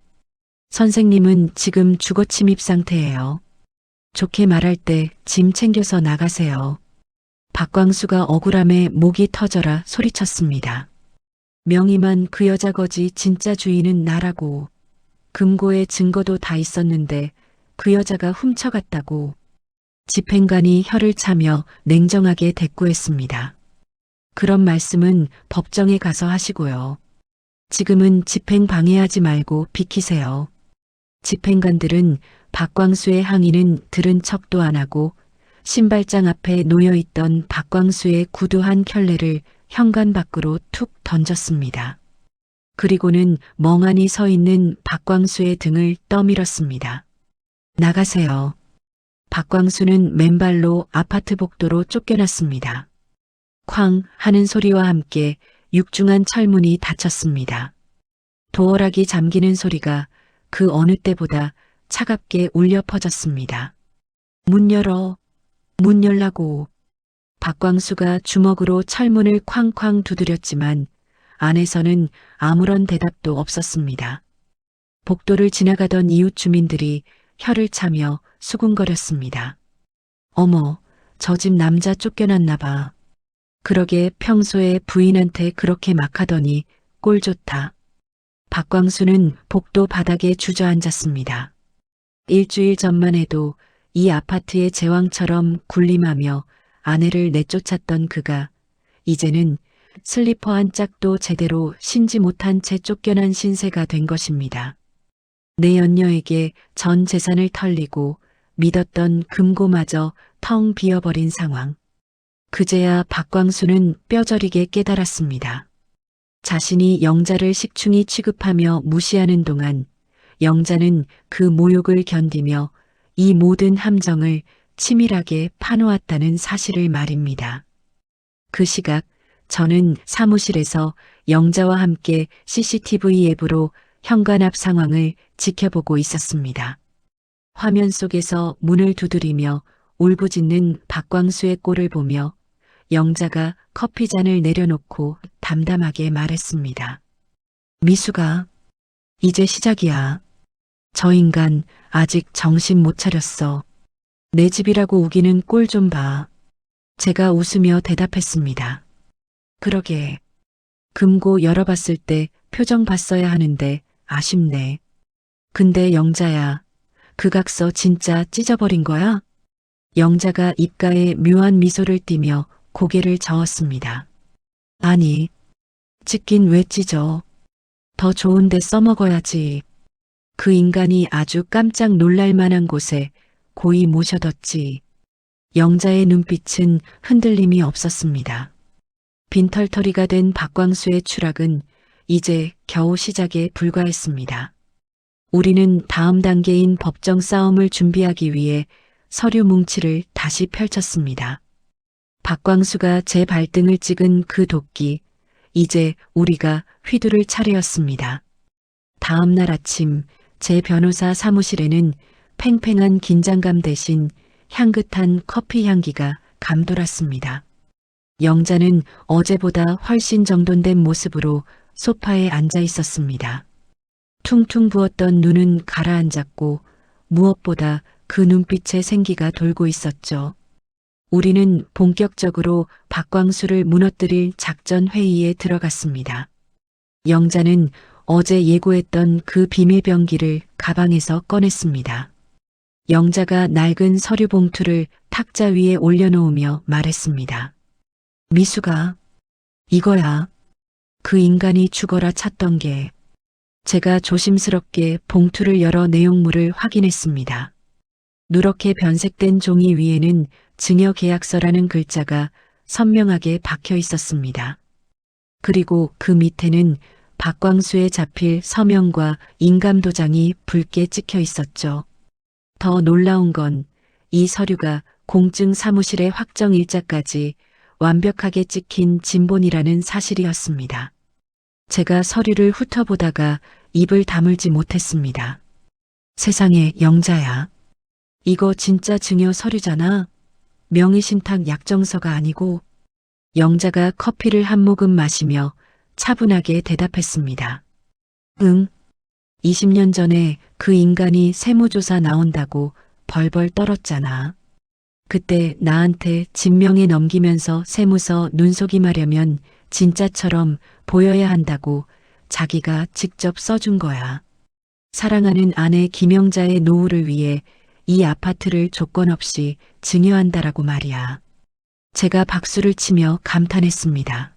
선생님은 지금 주거 침입 상태예요. 좋게 말할 때 짐 챙겨서 나가세요. 박광수가 억울함에 목이 터져라 소리쳤습니다. 명의만 그 여자 거지 진짜 주인은 나라고. 금고에 증거도 다 있었는데 그 여자가 훔쳐갔다고. 집행관이 혀를 차며 냉정하게 대꾸했습니다. 그런 말씀은 법정에 가서 하시고요. 지금은 집행 방해하지 말고 비키세요. 집행관들은 박광수의 항의는 들은 척도 안 하고 신발장 앞에 놓여있던 박광수의 구두 한 켤레를 현관 밖으로 툭 던졌습니다. 그리고는 멍하니 서 있는 박광수의 등을 떠밀었습니다. 나가세요. 박광수는 맨발로 아파트 복도로 쫓겨났습니다. 쾅 하는 소리와 함께 육중한 철문이 닫혔습니다. 도어락이 잠기는 소리가 그 어느 때보다 차갑게 울려 퍼졌습니다. 문 열어. 문 열라고. 박광수가 주먹으로 철문을 쾅쾅 두드렸지만 안에서는 아무런 대답도 없었습니다. 복도를 지나가던 이웃 주민들이 혀를 차며 수군거렸습니다. 어머, 저 집 남자 쫓겨났나 봐. 그러게 평소에 부인한테 그렇게 막 하더니 꼴 좋다. 박광수는 복도 바닥에 주저앉았습니다. 일주일 전만 해도 이 아파트의 제왕처럼 군림하며 아내를 내쫓았던 그가 이제는 슬리퍼 한 짝도 제대로 신지 못한 채 쫓겨난 신세가 된 것입니다. 내 연녀에게 전 재산을 털리고 믿었던 금고마저 텅 비어버린 상황. 그제야 박광수는 뼈저리게 깨달았습니다. 자신이 영자를 식충이 취급하며 무시하는 동안 영자는 그 모욕을 견디며 이 모든 함정을 치밀하게 파놓았다는 사실을 말입니다. 그 시각 저는 사무실에서 영자와 함께 CCTV 앱으로 현관 앞 상황을 지켜보고 있었습니다. 화면 속에서 문을 두드리며 울부짖는 박광수의 꼴을 보며 영자가 커피잔을 내려놓고 담담하게 말했습니다. 미수가, 이제 시작이야. 저 인간 아직 정신 못 차렸어. 내 집이라고 우기는 꼴 좀 봐. 제가 웃으며 대답했습니다. 그러게. 금고 열어봤을 때 표정 봤어야 하는데 아쉽네. 근데 영자야, 그 각서 진짜 찢어버린 거야? 영자가 입가에 묘한 미소를 띠며 고개를 저었습니다. 아니, 찢긴 왜 찢어? 더 좋은데 써먹어야지. 그 인간이 아주 깜짝 놀랄 만한 곳에 고이 모셔뒀지. 영자의 눈빛은 흔들림이 없었습니다. 빈털터리가 된 박광수의 추락은 이제 겨우 시작에 불과했습니다. 우리는 다음 단계인 법정 싸움을 준비하기 위해 서류 뭉치를 다시 펼쳤습니다. 박광수가 제 발등을 찍은 그 도끼, 이제 우리가 휘두를 차례였습니다. 다음 날 아침 제 변호사 사무실에는 팽팽한 긴장감 대신 향긋한 커피 향기가 감돌았습니다. 영자는 어제보다 훨씬 정돈된 모습으로 소파에 앉아 있었습니다. 퉁퉁 부었던 눈은 가라앉았고 무엇보다 그 눈빛에 생기가 돌고 있었죠. 우리는 본격적으로 박광수를 무너뜨릴 작전 회의에 들어갔습니다. 영자는 어제 예고했던 그 비밀 병기를 가방에서 꺼냈습니다. 영자가 낡은 서류 봉투를 탁자 위에 올려놓으며 말했습니다. 미수가, 이거야. 그 인간이 죽어라 찾던 게. 제가 조심스럽게 봉투를 열어 내용물을 확인했습니다. 누렇게 변색된 종이 위에는 증여계약서라는 글자가 선명하게 박혀 있었습니다. 그리고 그 밑에는 박광수에 잡힐 서명과 인감도장이 붉게 찍혀 있었죠. 더 놀라운 건 이 서류가 공증 사무실의 확정 일자까지 완벽하게 찍힌 진본이라는 사실이었습니다. 제가 서류를 훑어보다가 입을 다물지 못했습니다. 세상에, 영자야. 이거 진짜 증여 서류잖아. 명의신탁 약정서가 아니고. 영자가 커피를 한 모금 마시며 차분하게 대답했습니다. 응. 20년 전에 그 인간이 세무조사 나온다고 벌벌 떨었잖아. 그때 나한테 진명에 넘기면서 세무서 눈속임하려면 진짜처럼 보여야 한다고 자기가 직접 써준 거야. 사랑하는 아내 김영자의 노후를 위해 이 아파트를 조건 없이 증여한다라고 말이야. 제가 박수를 치며 감탄했습니다.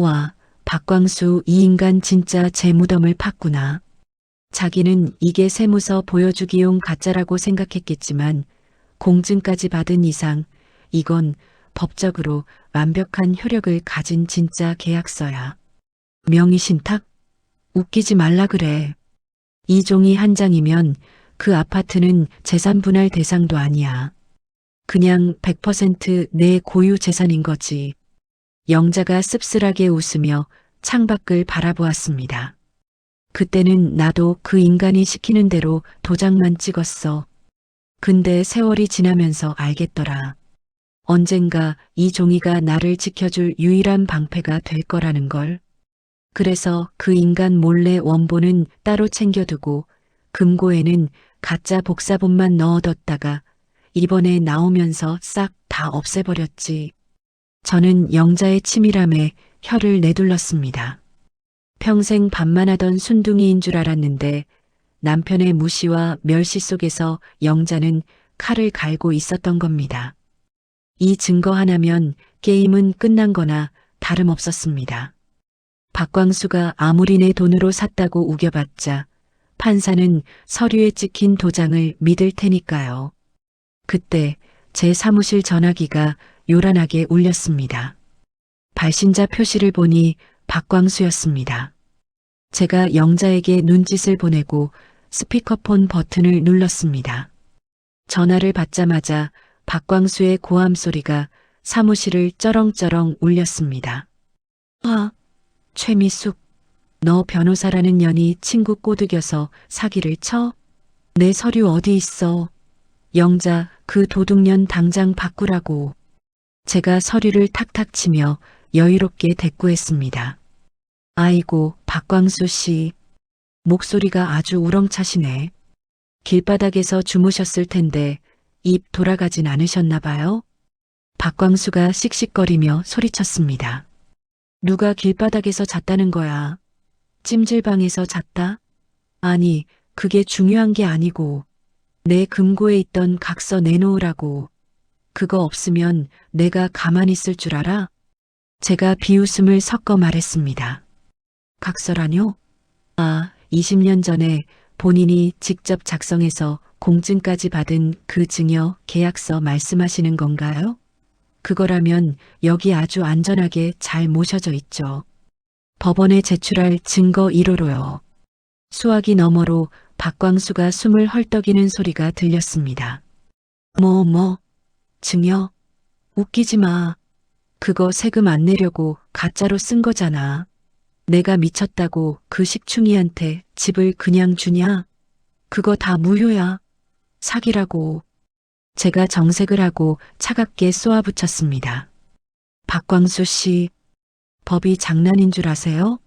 와, 박광수 이 인간 진짜 제 무덤을 팠구나. 자기는 이게 세무서 보여주기용 가짜라고 생각했겠지만 공증까지 받은 이상 이건 법적으로 완벽한 효력을 가진 진짜 계약서야. 명의신탁? 웃기지 말라 그래. 이 종이 한 장이면 그 아파트는 재산 분할 대상도 아니야. 그냥 100% 내 고유 재산인 거지. 영자가 씁쓸하게 웃으며 창밖을 바라보았습니다. 그때는 나도 그 인간이 시키는 대로 도장만 찍었어. 근데 세월이 지나면서 알겠더라. 언젠가 이 종이가 나를 지켜줄 유일한 방패가 될 거라는 걸. 그래서 그 인간 몰래 원본은 따로 챙겨두고 금고에는 가짜 복사본만 넣어뒀다가 이번에 나오면서 싹 다 없애버렸지. 저는 영자의 치밀함에 혀를 내둘렀습니다. 평생 반만하던 순둥이인 줄 알았는데 남편의 무시와 멸시 속에서 영자는 칼을 갈고 있었던 겁니다. 이 증거 하나면 게임은 끝난 거나 다름없었습니다. 박광수가 아무리 내 돈으로 샀다고 우겨봤자 판사는 서류에 찍힌 도장을 믿을 테니까요. 그때 제 사무실 전화기가 요란하게 울렸습니다. 발신자 표시를 보니 박광수였습니다. 제가 영자에게 눈짓을 보내고 스피커폰 버튼을 눌렀습니다. 전화를 받자마자 박광수의 고함 소리가 사무실을 쩌렁쩌렁 울렸습니다. 아, 최미숙, 너 변호사라는 년이 친구 꼬드겨서 사기를 쳐? 내 서류 어디 있어? 영자, 그 도둑년 당장 바꾸라고. 제가 서류를 탁탁 치며 여유롭게 대꾸했습니다. 아이고, 박광수 씨. 목소리가 아주 우렁차시네. 길바닥에서 주무셨을 텐데 입 돌아가진 않으셨나 봐요? 박광수가 씩씩거리며 소리쳤습니다. 누가 길바닥에서 잤다는 거야? 찜질방에서 잤다? 아니, 그게 중요한 게 아니고 내 금고에 있던 각서 내놓으라고. 그거 없으면 내가 가만히 있을 줄 알아? 제가 비웃음을 섞어 말했습니다. 각서라뇨? 아, 20년 전에 본인이 직접 작성해서 공증까지 받은 그 증여 계약서 말씀하시는 건가요? 그거라면 여기 아주 안전하게 잘 모셔져 있죠. 법원에 제출할 증거 1호로요. 수화기 너머로 박광수가 숨을 헐떡이는 소리가 들렸습니다. 증여? 웃기지 마. 그거 세금 안 내려고 가짜로 쓴 거잖아. 내가 미쳤다고 그 식충이한테 집을 그냥 주냐? 그거 다 무효야. 사기라고. 제가 정색을 하고 차갑게 쏘아붙였습니다. 박광수 씨, 법이 장난인 줄 아세요?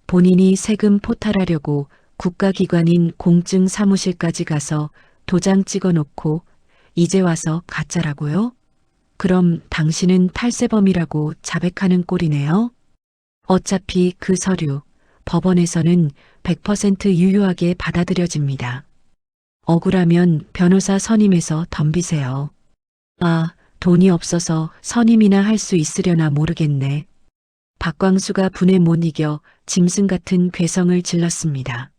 본인이 세금 포탈하려고 국가기관인 공증사무실까지 가서 도장 찍어놓고 이제 와서 가짜라고요? 그럼 당신은 탈세범이라고 자백하는 꼴이네요? 어차피 그 서류, 법원에서는 100% 유효하게 받아들여집니다. 억울하면 변호사 선임해서 덤비세요. 아, 돈이 없어서 선임이나 할 수 있으려나 모르겠네. 박광수가 분에 못 이겨 짐승 같은 괴성을 질렀습니다.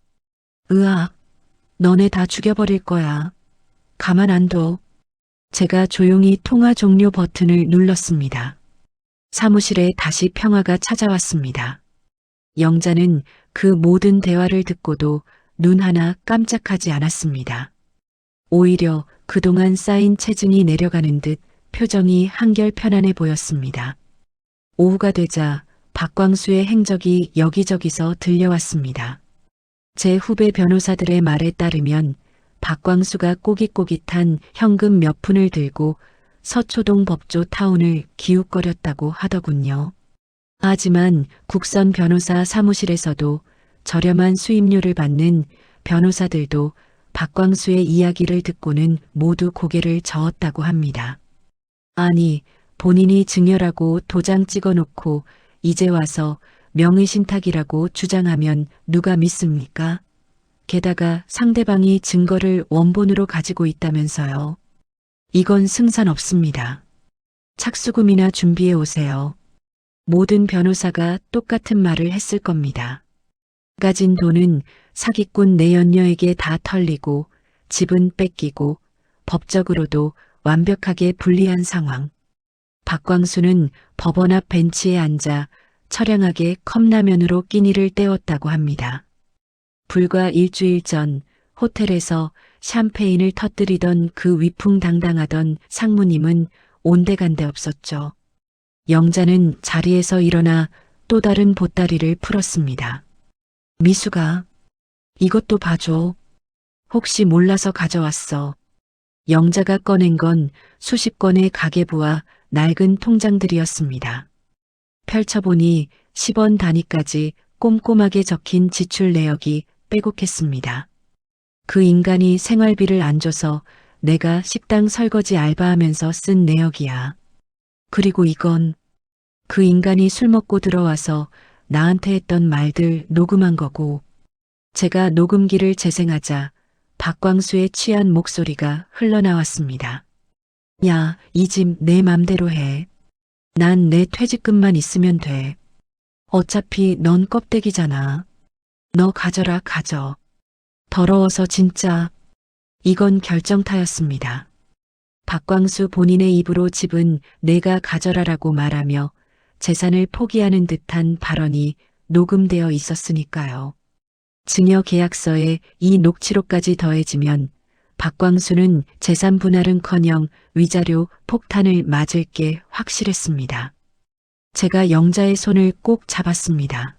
으악, 너네 다 죽여버릴 거야. 가만 안 둬. 제가 조용히 통화 종료 버튼을 눌렀습니다. 사무실에 다시 평화가 찾아왔습니다. 영자는 그 모든 대화를 듣고도 눈 하나 깜짝하지 않았습니다. 오히려 그동안 쌓인 체증이 내려가는 듯 표정이 한결 편안해 보였습니다. 오후가 되자 박광수의 행적이 여기저기서 들려왔습니다. 제 후배 변호사들의 말에 따르면 박광수가 꼬깃꼬깃한 현금 몇 푼을 들고 서초동 법조 타운을 기웃거렸다고 하더군요. 하지만 국선 변호사 사무실에서도 저렴한 수임료를 받는 변호사들도 박광수의 이야기를 듣고는 모두 고개를 저었다고 합니다. 아니, 본인이 증여라고 도장 찍어놓고 이제 와서 명의신탁이라고 주장하면 누가 믿습니까? 게다가 상대방이 증거를 원본으로 가지고 있다면서요. 이건 승산 없습니다. 착수금이나 준비해 오세요. 모든 변호사가 똑같은 말을 했을 겁니다. 가진 돈은 사기꾼 내연녀에게 다 털리고 집은 뺏기고 법적으로도 완벽하게 불리한 상황. 박광수는 법원 앞 벤치에 앉아 처량하게 컵라면으로 끼니를 때웠다고 합니다. 불과 일주일 전 호텔에서 샴페인을 터뜨리던 그 위풍당당하던 상무님은 온데간데 없었죠. 영자는 자리에서 일어나 또 다른 보따리를 풀었습니다. 미수가 이것도 봐줘. 혹시 몰라서 가져왔어. 영자가 꺼낸 건 수십 건의 가계부와 낡은 통장들이었습니다. 펼쳐보니 10원 단위까지 꼼꼼하게 적힌 지출 내역이 빼곡했습니다. 그 인간이 생활비를 안 줘서 내가 식당 설거지 알바하면서 쓴 내역이야. 그리고 이건 그 인간이 술 먹고 들어와서 나한테 했던 말들 녹음한 거고, 제가 녹음기를 재생하자 박광수의 취한 목소리가 흘러나왔습니다. 야, 이 집 내 맘대로 해. 난 내 퇴직금만 있으면 돼. 어차피 넌 껍데기잖아. 너 가져라, 가져. 더러워서 진짜. 이건 결정타였습니다. 박광수 본인의 입으로 집은 내가 가져라라고 말하며 재산을 포기하는 듯한 발언이 녹음되어 있었으니까요. 증여 계약서에 이 녹취록까지 더해지면 박광수는 재산 분할은커녕 위자료 폭탄을 맞을 게 확실했습니다. 제가 영자의 손을 꼭 잡았습니다.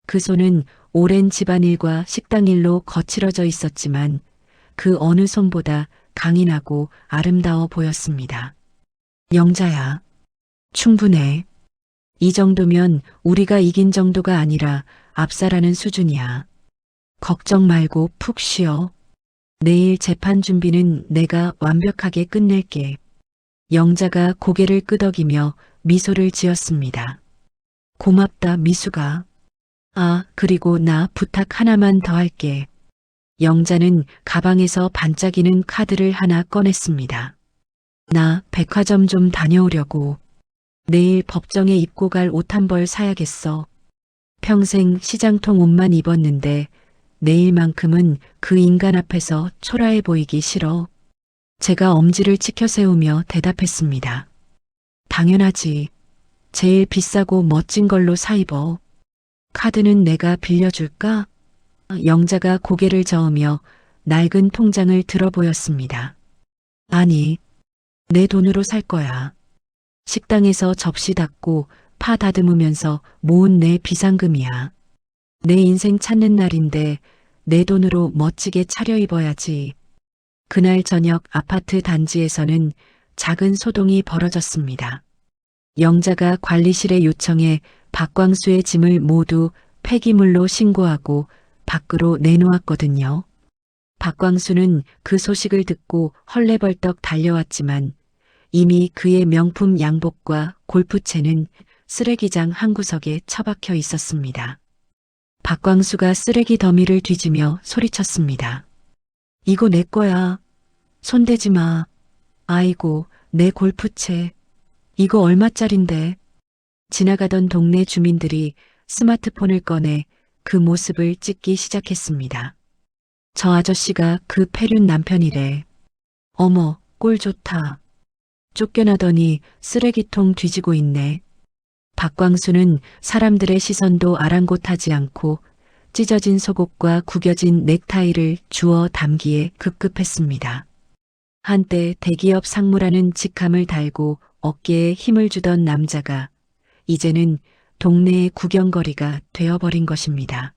그 손은 오랜 집안일과 식당일로 거칠어져 있었지만 그 어느 손보다 강인하고 아름다워 보였습니다. 영자야, 충분해. 이 정도면 우리가 이긴 정도가 아니라 압살하는 수준이야. 걱정 말고 푹 쉬어. 내일 재판 준비는 내가 완벽하게 끝낼게. 영자가 고개를 끄덕이며 미소를 지었습니다. 고맙다, 미수가. 아, 그리고 나 부탁 하나만 더 할게. 영자는 가방에서 반짝이는 카드를 하나 꺼냈습니다. 나 백화점 좀 다녀오려고. 내일 법정에 입고 갈 옷 한 벌 사야겠어. 평생 시장통 옷만 입었는데 내일만큼은 그 인간 앞에서 초라해 보이기 싫어. 제가 엄지를 치켜 세우며 대답했습니다. 당연하지. 제일 비싸고 멋진 걸로 사 입어. 카드는 내가 빌려줄까? 영자가 고개를 저으며 낡은 통장을 들어 보였습니다. 아니, 내 돈으로 살 거야. 식당에서 접시 닦고 파 다듬으면서 모은 내 비상금이야. 내 인생 찾는 날인데 내 돈으로 멋지게 차려입어야지. 그날 저녁 아파트 단지에서는 작은 소동이 벌어졌습니다. 영자가 관리실에 요청해 박광수의 짐을 모두 폐기물로 신고하고 밖으로 내놓았거든요. 박광수는 그 소식을 듣고 헐레벌떡 달려왔지만 이미 그의 명품 양복과 골프채는 쓰레기장 한 구석에 처박혀 있었습니다. 박광수가 쓰레기 더미를 뒤지며 소리쳤습니다. 이거 내 거야. 손대지 마. 아이고, 내 골프채. 이거 얼마짜린데. 지나가던 동네 주민들이 스마트폰을 꺼내 그 모습을 찍기 시작했습니다. 저 아저씨가 그 폐륜 남편이래. 어머, 꼴 좋다. 쫓겨나더니 쓰레기통 뒤지고 있네. 박광수는 사람들의 시선도 아랑곳하지 않고 찢어진 속옷과 구겨진 넥타이를 주워 담기에 급급했습니다. 한때 대기업 상무라는 직함을 달고 어깨에 힘을 주던 남자가 이제는 동네의 구경거리가 되어버린 것입니다.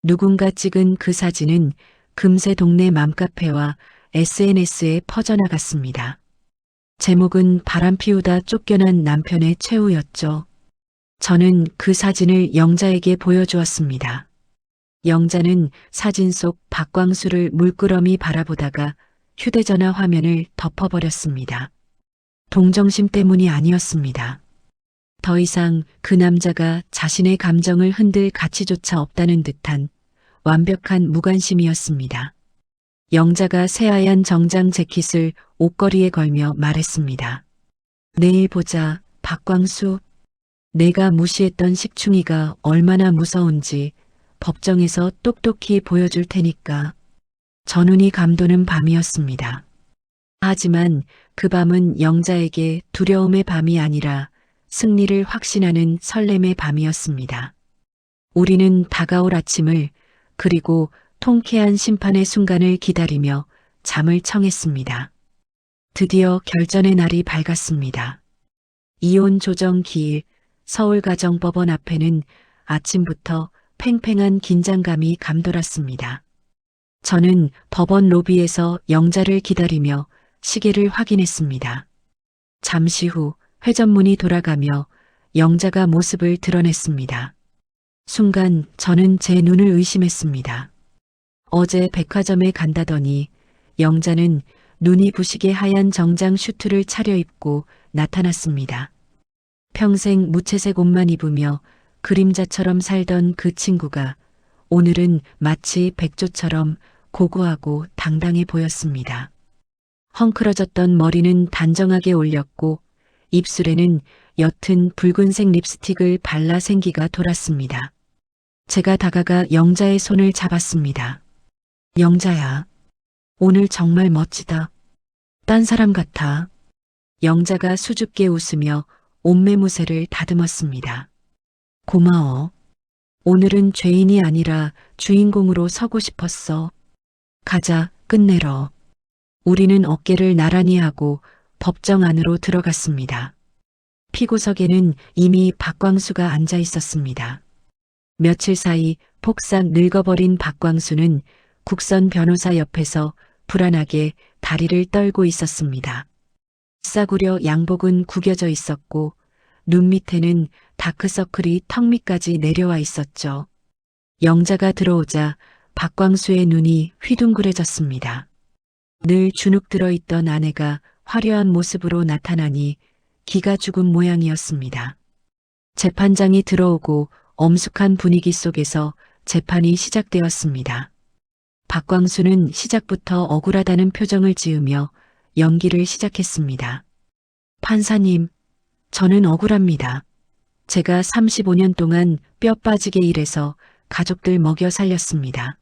누군가 찍은 그 사진은 금세 동네 맘카페와 SNS에 퍼져나갔습니다. 제목은 바람 피우다 쫓겨난 남편의 최후였죠. 저는 그 사진을 영자에게 보여주었습니다. 영자는 사진 속 박광수를 물끄러미 바라보다가 휴대전화 화면을 덮어버렸습니다. 동정심 때문이 아니었습니다. 더 이상 그 남자가 자신의 감정을 흔들 가치조차 없다는 듯한 완벽한 무관심이었습니다. 영자가 새하얀 정장 재킷을 옷걸이에 걸며 말했습니다. 내일 보자, 박광수. 내가 무시했던 식충이가 얼마나 무서운지 법정에서 똑똑히 보여줄 테니까. 전운이 감도는 밤이었습니다. 하지만 그 밤은 영자에게 두려움의 밤이 아니라 승리를 확신하는 설렘의 밤이었습니다. 우리는 다가올 아침을 그리고 통쾌한 심판의 순간을 기다리며 잠을 청했습니다. 드디어 결전의 날이 밝았습니다. 이혼 조정 기일 서울가정법원 앞에는 아침부터 팽팽한 긴장감이 감돌았습니다. 저는 법원 로비에서 영자를 기다리며 시계를 확인했습니다. 잠시 후 회전문이 돌아가며 영자가 모습을 드러냈습니다. 순간 저는 제 눈을 의심했습니다. 어제 백화점에 간다더니 영자는 눈이 부시게 하얀 정장 슈트를 차려입고 나타났습니다. 평생 무채색 옷만 입으며 그림자처럼 살던 그 친구가 오늘은 마치 백조처럼 고고하고 당당해 보였습니다. 헝클어졌던 머리는 단정하게 올렸고 입술에는 옅은 붉은색 립스틱을 발라 생기가 돌았습니다. 제가 다가가 영자의 손을 잡았습니다. 영자야, 오늘 정말 멋지다. 딴 사람 같아. 영자가 수줍게 웃으며 옷매무새를 다듬었습니다. 고마워. 오늘은 죄인이 아니라 주인공으로 서고 싶었어. 가자, 끝내러. 우리는 어깨를 나란히 하고 법정 안으로 들어갔습니다. 피고석에는 이미 박광수가 앉아 있었습니다. 며칠 사이 폭삭 늙어버린 박광수는 국선 변호사 옆에서 불안하게 다리를 떨고 있었습니다. 싸구려 양복은 구겨져 있었고 눈 밑에는 다크서클이 턱 밑까지 내려와 있었죠. 영자가 들어오자 박광수의 눈이 휘둥그레졌습니다. 늘 주눅 들어있던 아내가 화려한 모습으로 나타나니 기가 죽은 모양이었습니다. 재판장이 들어오고 엄숙한 분위기 속에서 재판이 시작되었습니다. 박광수는 시작부터 억울하다는 표정을 지으며 연기를 시작했습니다. 판사님, 저는 억울합니다. 제가 35년 동안 뼈 빠지게 일해서 가족들 먹여 살렸습니다.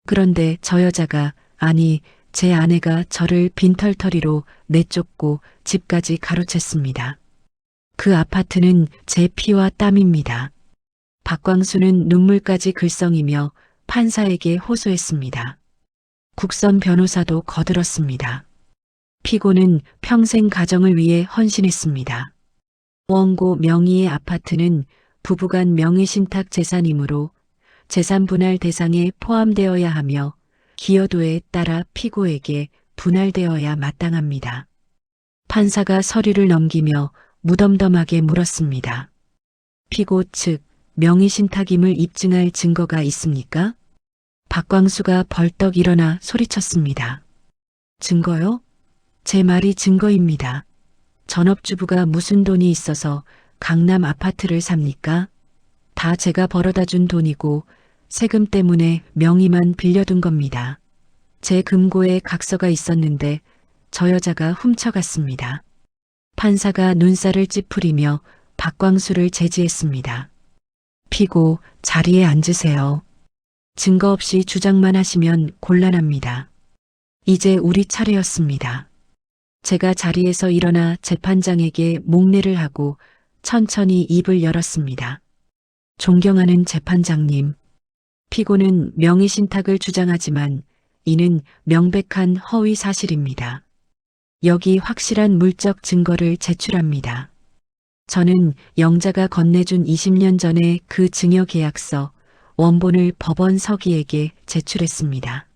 그런데 저 여자가, 아니, 제 아내가 저를 빈털터리로 내쫓고 집까지 가로챘습니다. 그 아파트는 제 피와 땀입니다. 박광수는 눈물까지 글썽이며 판사에게 호소했습니다. 국선 변호사도 거들었습니다. 피고는 평생 가정을 위해 헌신했습니다. 원고 명의의 아파트는 부부간 명의신탁 재산이므로 재산 분할 대상에 포함되어야 하며 기여도에 따라 피고에게 분할되어야 마땅합니다. 판사가 서류를 넘기며 무덤덤하게 물었습니다. 피고 측 명의신탁임을 입증할 증거가 있습니까? 박광수가 벌떡 일어나 소리쳤습니다. 증거요? 제 말이 증거입니다. 전업주부가 무슨 돈이 있어서 강남 아파트를 삽니까? 다 제가 벌어다 준 돈이고 세금 때문에 명의만 빌려둔 겁니다. 제 금고에 각서가 있었는데 저 여자가 훔쳐갔습니다. 판사가 눈살을 찌푸리며 박광수를 제지했습니다. 피고, 자리에 앉으세요. 증거 없이 주장만 하시면 곤란합니다. 이제 우리 차례였습니다. 제가 자리에서 일어나 재판장에게 목례를 하고 천천히 입을 열었습니다. 존경하는 재판장님, 피고는 명의신탁을 주장하지만 이는 명백한 허위 사실입니다. 여기 확실한 물적 증거를 제출합니다. 저는 영자가 건네준 20년 전에 그 증여계약서 원본을 법원 서기에게 제출했습니다.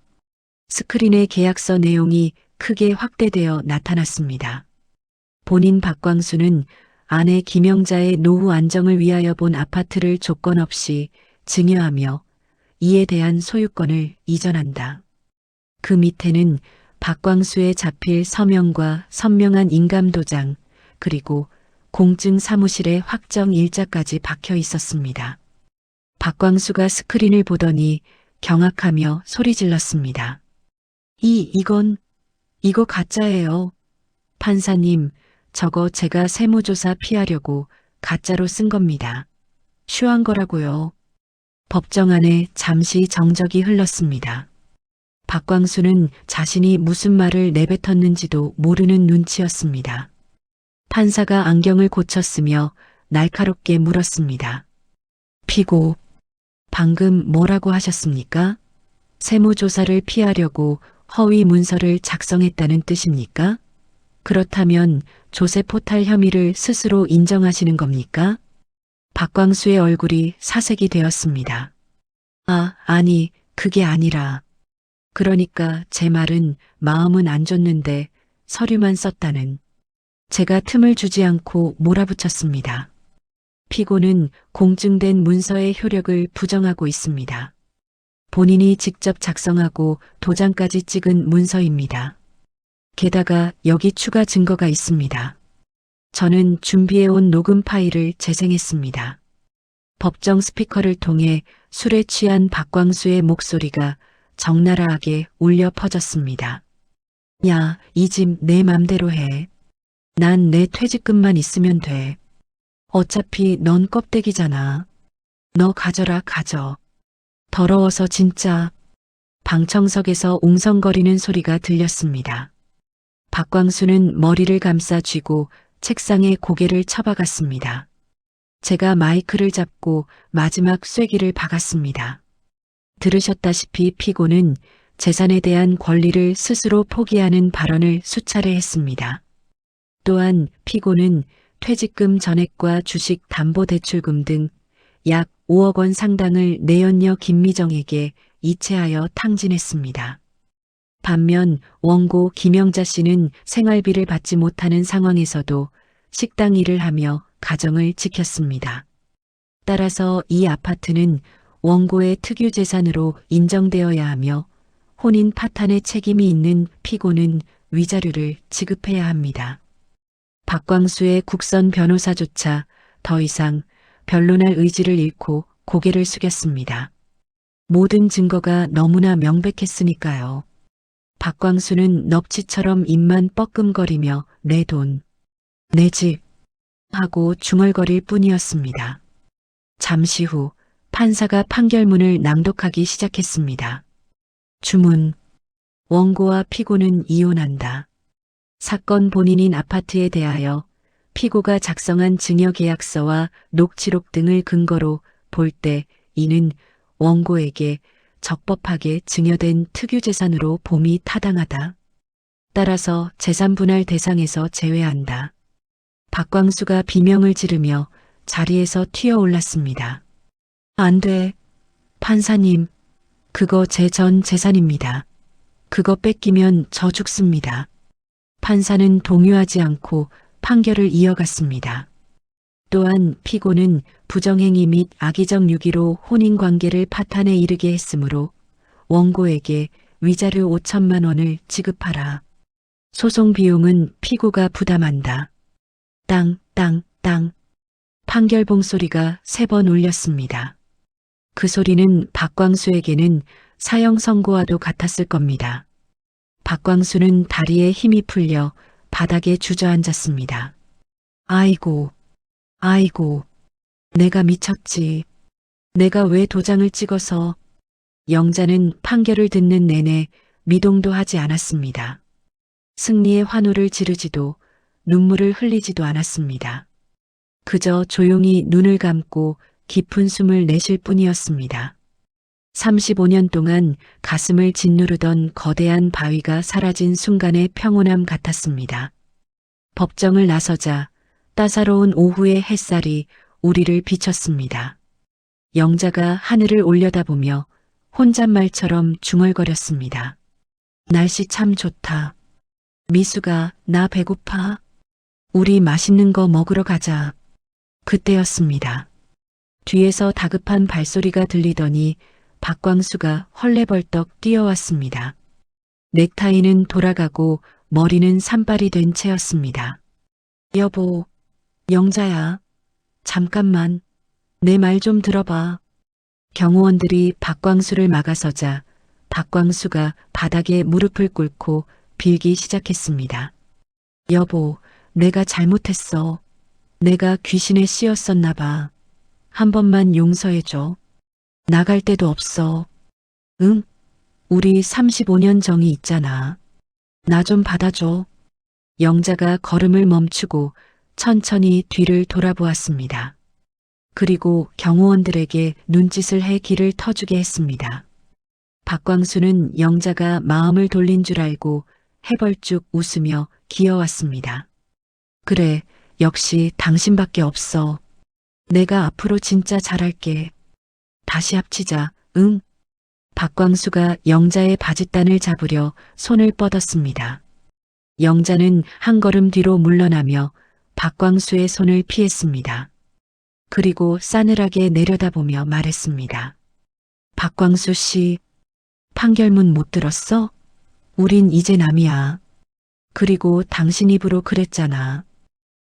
스크린에 계약서 내용이 크게 확대되어 나타났습니다. 본인 박광수는 아내 김영자의 노후 안정을 위하여 본 아파트를 조건 없이 증여하며 이에 대한 소유권을 이전한다. 그 밑에는 박광수의 자필 서명과 선명한 인감도장 그리고 공증 사무실의 확정 일자까지 박혀 있었습니다. 박광수가 스크린을 보더니 경악하며 소리 질렀습니다. 이거 가짜예요. 판사님, 저거 제가 세무조사 피하려고 가짜로 쓴 겁니다.虚한 거라고요. 법정 안에 잠시 정적이 흘렀습니다. 박광수는 자신이 무슨 말을 내뱉었는지도 모르는 눈치였습니다. 판사가 안경을 고쳤으며 날카롭게 물었습니다. 피고, 방금 뭐라고 하셨습니까? 세무조사를 피하려고 허위 문서를 작성했다는 뜻입니까? 그렇다면 조세 포탈 혐의를 스스로 인정하시는 겁니까? 박광수의 얼굴이 사색이 되었습니다. 아니, 그게 아니라. 그러니까 제 말은 마음은 안 줬는데 서류만 썼다는. 제가 틈을 주지 않고 몰아붙였습니다. 피고는 공증된 문서의 효력을 부정하고 있습니다. 본인이 직접 작성하고 도장까지 찍은 문서입니다. 게다가 여기 추가 증거가 있습니다. 저는 준비해온 녹음 파일을 재생했습니다. 법정 스피커를 통해 술에 취한 박광수의 목소리가 적나라하게 울려 퍼졌습니다. 야, 이 집 내 맘대로 해. 난 내 퇴직금만 있으면 돼. 어차피 넌 껍데기잖아. 너 가져라, 가져. 더러워서 진짜. 방청석에서 웅성거리는 소리가 들렸습니다. 박광수는 머리를 감싸 쥐고 책상에 고개를 쳐박았습니다. 제가 마이크를 잡고 마지막 쐐기를 박았습니다. 들으셨다시피 피고는 재산에 대한 권리를 스스로 포기하는 발언을 수차례 했습니다. 또한 피고는 퇴직금 전액과 주식 담보대출금 등 약 5억 원 상당을 내연녀 김미정에게 이체하여 탕진했습니다. 반면 원고 김영자 씨는 생활비를 받지 못하는 상황에서도 식당 일을 하며 가정을 지켰습니다. 따라서 이 아파트는 원고의 특유 재산으로 인정되어야 하며 혼인 파탄의 책임이 있는 피고는 위자료를 지급해야 합니다. 박광수의 국선 변호사조차 더 이상 변론할 의지를 잃고 고개를 숙였습니다. 모든 증거가 너무나 명백했으니까요. 박광수는 넙치처럼 입만 뻐끔거리며 내 돈, 내 집 하고 중얼거릴 뿐이었습니다. 잠시 후 판사가 판결문을 낭독하기 시작했습니다. 주문. 원고와 피고는 이혼한다. 사건 본인인 아파트에 대하여 피고가 작성한 증여계약서와 녹취록 등을 근거로 볼 때 이는 원고에게 적법하게 증여된 특유재산으로 봄이 타당하다. 따라서 재산분할 대상에서 제외한다. 박광수가 비명을 지르며 자리에서 튀어올랐습니다. 안 돼. 판사님, 그거 제 전 재산입니다. 그거 뺏기면 저 죽습니다. 판사는 동요하지 않고 판결을 이어갔습니다. 또한 피고는 부정행위 및 악의적 유기로 혼인관계를 파탄에 이르게 했으므로 원고에게 위자료 5천만 원을 지급하라. 소송 비용은 피고가 부담한다. 땅, 땅, 땅. 판결 봉소리가 3번 울렸습니다. 그 소리는 박광수에게는 사형 선고와도 같았을 겁니다. 박광수는 다리에 힘이 풀려 바닥에 주저앉았습니다. 아이고, 아이고, 내가 미쳤지. 내가 왜 도장을 찍어서. 영자는 판결을 듣는 내내 미동도 하지 않았습니다. 승리의 환호를 지르지도 눈물을 흘리지도 않았습니다. 그저 조용히 눈을 감고 깊은 숨을 내쉴 뿐이었습니다. 35년 동안 가슴을 짓누르던 거대한 바위가 사라진 순간의 평온함 같았습니다. 법정을 나서자 따사로운 오후의 햇살이 우리를 비쳤습니다. 영자가 하늘을 올려다보며 혼잣말처럼 중얼거렸습니다. 날씨 참 좋다. 미수가 나 배고파. 우리 맛있는 거 먹으러 가자. 그때였습니다. 뒤에서 다급한 발소리가 들리더니 박광수가 헐레벌떡 뛰어왔습니다. 넥타이는 돌아가고 머리는 산발이 된 채였습니다. 여보, 영자야, 잠깐만, 내 말 좀 들어봐. 경호원들이 박광수를 막아서자 박광수가 바닥에 무릎을 꿇고 빌기 시작했습니다. 여보, 내가 잘못했어. 내가 귀신에 씌었었나 봐. 한 번만 용서해줘. 나갈 데도 없어. 응? 우리 35년 정이 있잖아. 나 좀 받아줘. 영자가 걸음을 멈추고 천천히 뒤를 돌아보았습니다. 그리고 경호원들에게 눈짓을 해 길을 터주게 했습니다. 박광수는 영자가 마음을 돌린 줄 알고 해벌쭉 웃으며 기어왔습니다. 그래, 역시 당신밖에 없어. 내가 앞으로 진짜 잘할게. 다시 합치자, 응. 박광수가 영자의 바짓단을 잡으려 손을 뻗었습니다. 영자는 한 걸음 뒤로 물러나며 박광수의 손을 피했습니다. 그리고 싸늘하게 내려다보며 말했습니다. 박광수 씨, 판결문 못 들었어? 우린 이제 남이야. 그리고 당신 입으로 그랬잖아.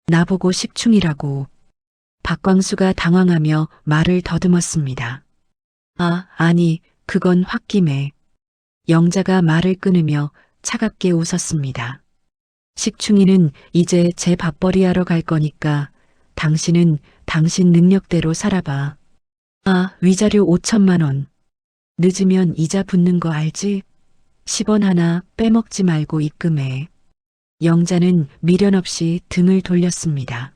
나보고 식충이라고. 박광수가 당황하며 말을 더듬었습니다. 아니, 그건 홧김에. 영자가 말을 끊으며 차갑게 웃었습니다. 식충이는 이제 제 밥벌이하러 갈 거니까 당신은 당신 능력대로 살아봐. 위자료 5천만 원. 늦으면 이자 붙는 거 알지? 10원 하나 빼먹지 말고 입금해. 영자는 미련 없이 등을 돌렸습니다.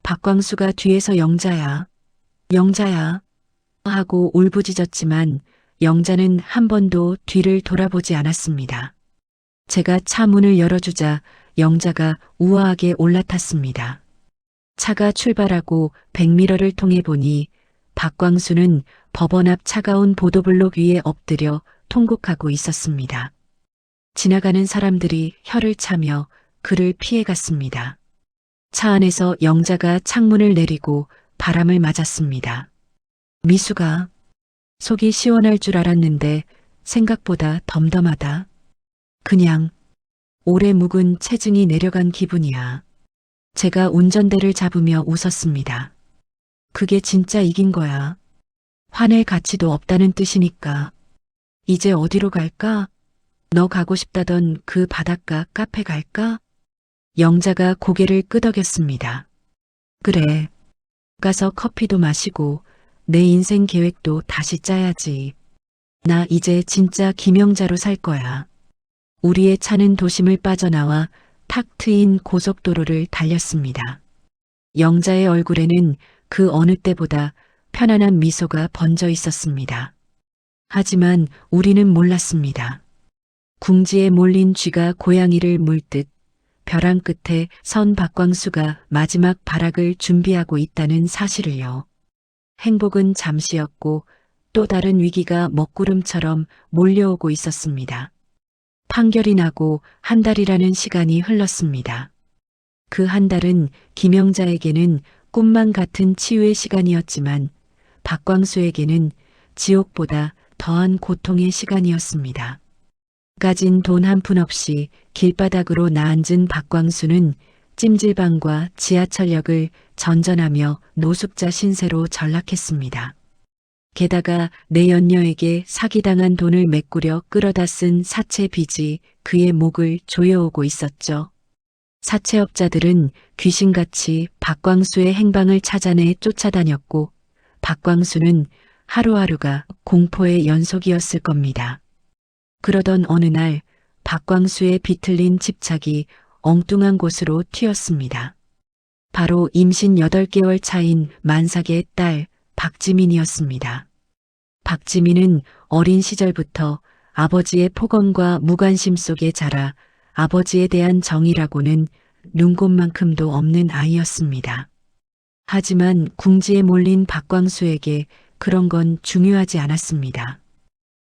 박광수가 뒤에서 영자야 하고 울부짖었지만 영자는 한 번도 뒤를 돌아보지 않았습니다. 제가 차 문을 열어주자 영자가 우아하게 올라탔습니다. 차가 출발하고 백미러를 통해 보니 박광수는 법원 앞 차가운 보도블록 위에 엎드려 통곡하고 있었습니다. 지나가는 사람들이 혀를 차며 그를 피해갔습니다. 차 안에서 영자가 창문을 내리고 바람을 맞았습니다. 미수가 속이 시원할 줄 알았는데 생각보다 덤덤하다. 그냥 오래 묵은 체증이 내려간 기분이야. 제가 운전대를 잡으며 웃었습니다. 그게 진짜 이긴 거야. 화낼 가치도 없다는 뜻이니까. 이제 어디로 갈까? 너 가고 싶다던 그 바닷가 카페 갈까? 영자가 고개를 끄덕였습니다. 그래. 가서 커피도 마시고 내 인생 계획도 다시 짜야지. 나 이제 진짜 김영자로 살 거야. 우리의 차는 도심을 빠져나와 탁 트인 고속도로를 달렸습니다. 영자의 얼굴에는 그 어느 때보다 편안한 미소가 번져 있었습니다. 하지만 우리는 몰랐습니다. 궁지에 몰린 쥐가 고양이를 물듯 벼랑 끝에 선 박광수가 마지막 발악을 준비하고 있다는 사실을요. 행복은 잠시였고 또 다른 위기가 먹구름처럼 몰려오고 있었습니다. 판결이 나고 한 달이라는 시간이 흘렀습니다. 그 한 달은 김영자에게는 꿈만 같은 치유의 시간이었지만 박광수에게는 지옥보다 더한 고통의 시간이었습니다. 가진 돈 한 푼 없이 길바닥으로 나앉은 박광수는 찜질방과 지하철역을 전전하며 노숙자 신세로 전락했습니다. 게다가 내연녀에게 사기당한 돈을 메꾸려 끌어다 쓴 사채 빚이 그의 목을 조여오고 있었죠. 사채업자들은 귀신같이 박광수의 행방을 찾아내 쫓아다녔고 박광수는 하루하루가 공포의 연속이었을 겁니다. 그러던 어느 날 박광수의 비틀린 집착이 엉뚱한 곳으로 튀었습니다. 바로 임신 8개월 차인 만삭의 딸 박지민이었습니다. 박지민은 어린 시절부터 아버지의 폭언과 무관심 속에 자라 아버지에 대한 정이라고는 눈곱만큼도 없는 아이였습니다. 하지만 궁지에 몰린 박광수에게 그런 건 중요하지 않았습니다.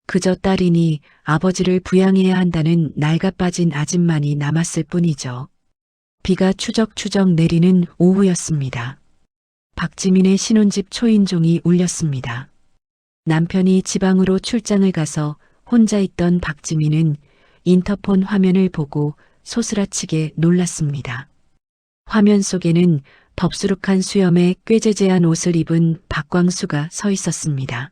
그저 딸이니 아버지를 부양해야 한다는 낡아빠진 아집만이 남았을 뿐이죠. 비가 추적추적 내리는 오후였습니다. 박지민의 신혼집 초인종이 울렸습니다. 남편이 지방으로 출장을 가서 혼자 있던 박지민은 인터폰 화면을 보고 소스라치게 놀랐습니다. 화면 속에는 덥수룩한 수염에 꾀재재한 옷을 입은 박광수가 서 있었습니다.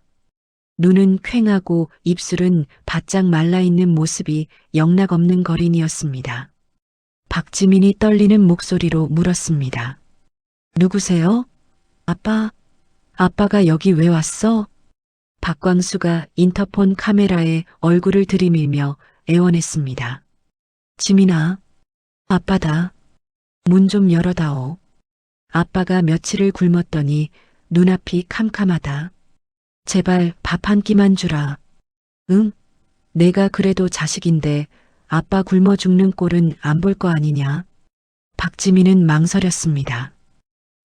눈은 퀭하고 입술은 바짝 말라있는 모습이 영락없는 거린이었습니다. 박지민이 떨리는 목소리로 물었습니다. 누구세요? 아빠가 여기 왜 왔어? 박광수가 인터폰 카메라에 얼굴을 들이밀며 애원했습니다. 지민아, 아빠다. 문 좀 열어다오. 아빠가 며칠을 굶었더니 눈앞이 캄캄하다. 제발 밥 한 끼만 주라. 응? 내가 그래도 자식인데 아빠 굶어 죽는 꼴은 안 볼 거 아니냐. 박지민은 망설였습니다.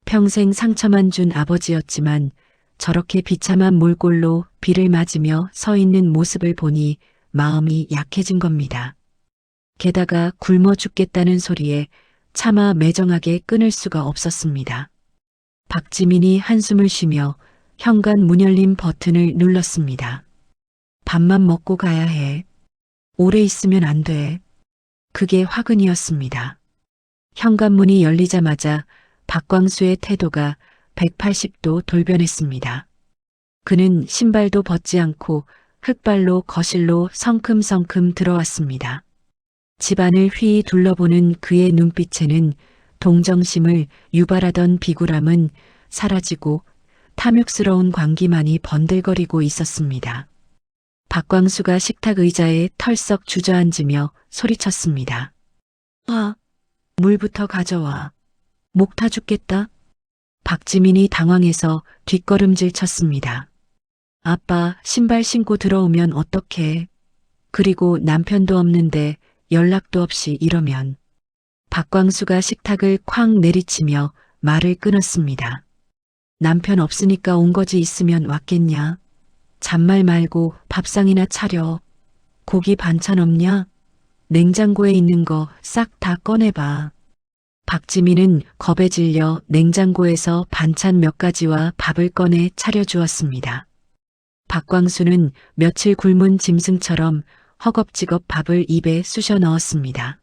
평생 상처만 준 아버지였지만 저렇게 비참한 몰골로 비를 맞으며 서 있는 모습을 보니 마음이 약해진 겁니다. 게다가 굶어 죽겠다는 소리에 차마 매정하게 끊을 수가 없었습니다. 박지민이 한숨을 쉬며 현관 문 열림 버튼을 눌렀습니다. 밥만 먹고 가야 해. 오래 있으면 안 돼. 그게 화근이었습니다. 현관문이 열리자마자 박광수의 태도가 180도 돌변했습니다. 그는 신발도 벗지 않고 흙발로 거실로 성큼성큼 들어왔습니다. 집안을 휘이 둘러보는 그의 눈빛에는 동정심을 유발하던 비굴함은 사라지고 탐욕스러운 광기만이 번들거리고 있었습니다. 박광수가 식탁 의자에 털썩 주저앉으며 소리쳤습니다. 아, 물부터 가져와. 목 타 죽겠다. 박지민이 당황해서 뒷걸음질 쳤습니다. 아빠, 신발 신고 들어오면 어떡해. 그리고 남편도 없는데 연락도 없이 이러면. 박광수가 식탁을 쾅 내리치며 말을 끊었습니다. 남편 없으니까 온 거지 있으면 왔겠냐. 잔말 말고 밥상이나 차려. 고기 반찬 없냐? 냉장고에 있는 거 싹 다 꺼내봐. 박지민은 겁에 질려 냉장고에서 반찬 몇 가지와 밥을 꺼내 차려주었습니다. 박광수는 며칠 굶은 짐승처럼 허겁지겁 밥을 입에 쑤셔 넣었습니다.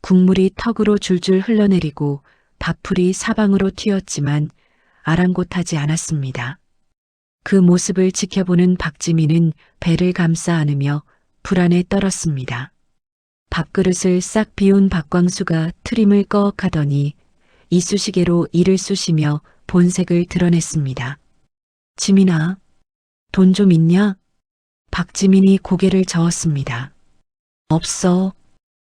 국물이 턱으로 줄줄 흘러내리고 밥풀이 사방으로 튀었지만 아랑곳하지 않았습니다. 그 모습을 지켜보는 박지민은 배를 감싸 안으며 불안에 떨었습니다. 밥그릇을 싹 비운 박광수가 트림을 꺼억하더니 이쑤시개로 이를 쑤시며 본색을 드러냈습니다. 지민아, 돈 좀 있냐? 박지민이 고개를 저었습니다. 없어.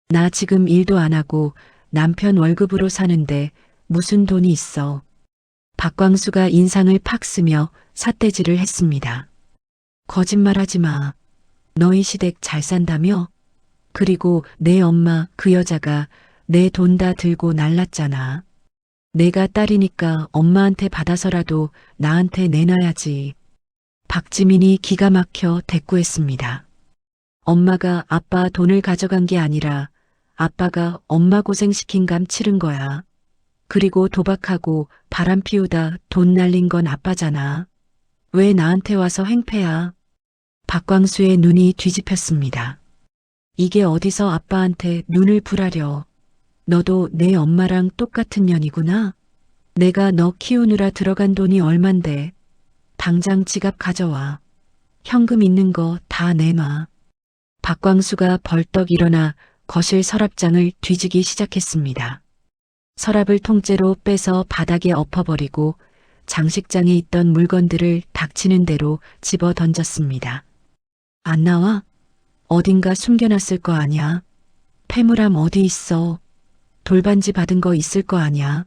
나 지금 일도 안 하고 남편 월급으로 사는데 무슨 돈이 있어. 박광수가 인상을 팍 쓰며 삿대질을 했습니다. 거짓말하지 마. 너희 시댁 잘 산다며? 그리고 내 엄마 그 여자가 내 돈 다 들고 날랐잖아. 내가 딸이니까 엄마한테 받아서라도 나한테 내놔야지. 박지민이 기가 막혀 대꾸했습니다. 엄마가 아빠 돈을 가져간 게 아니라 아빠가 엄마 고생시킨 감 치른 거야. 그리고 도박하고 바람 피우다 돈 날린 건 아빠잖아. 왜 나한테 와서 횡패야? 박광수의 눈이 뒤집혔습니다. 이게 어디서 아빠한테 눈을 불하려. 너도 내 엄마랑 똑같은 년이구나. 내가 너 키우느라 들어간 돈이 얼만데. 당장 지갑 가져와. 현금 있는 거 다 내놔. 박광수가 벌떡 일어나 거실 서랍장을 뒤지기 시작했습니다. 서랍을 통째로 빼서 바닥에 엎어버리고 장식장에 있던 물건들을 닥치는 대로 집어 던졌습니다. 안 나와? 어딘가 숨겨놨을 거 아냐? 폐물함 어디 있어? 돌반지 받은 거 있을 거 아냐?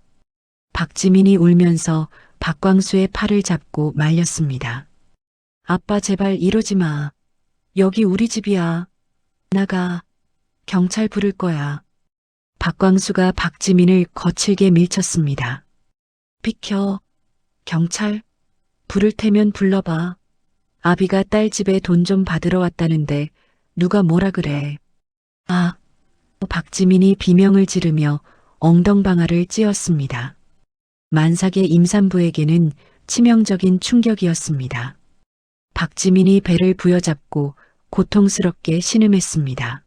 박지민이 울면서 박광수의 팔을 잡고 말렸습니다. 아빠 제발 이러지 마. 여기 우리 집이야. 나가. 경찰 부를 거야. 박광수가 박지민을 거칠게 밀쳤습니다. 비켜. 경찰? 부를 테면 불러봐. 아비가 딸 집에 돈 좀 받으러 왔다는데 누가 뭐라 그래. 아. 박지민이 비명을 지르며 엉덩방아를 찧었습니다. 만삭의 임산부에게는 치명적인 충격이었습니다. 박지민이 배를 부여잡고 고통스럽게 신음했습니다.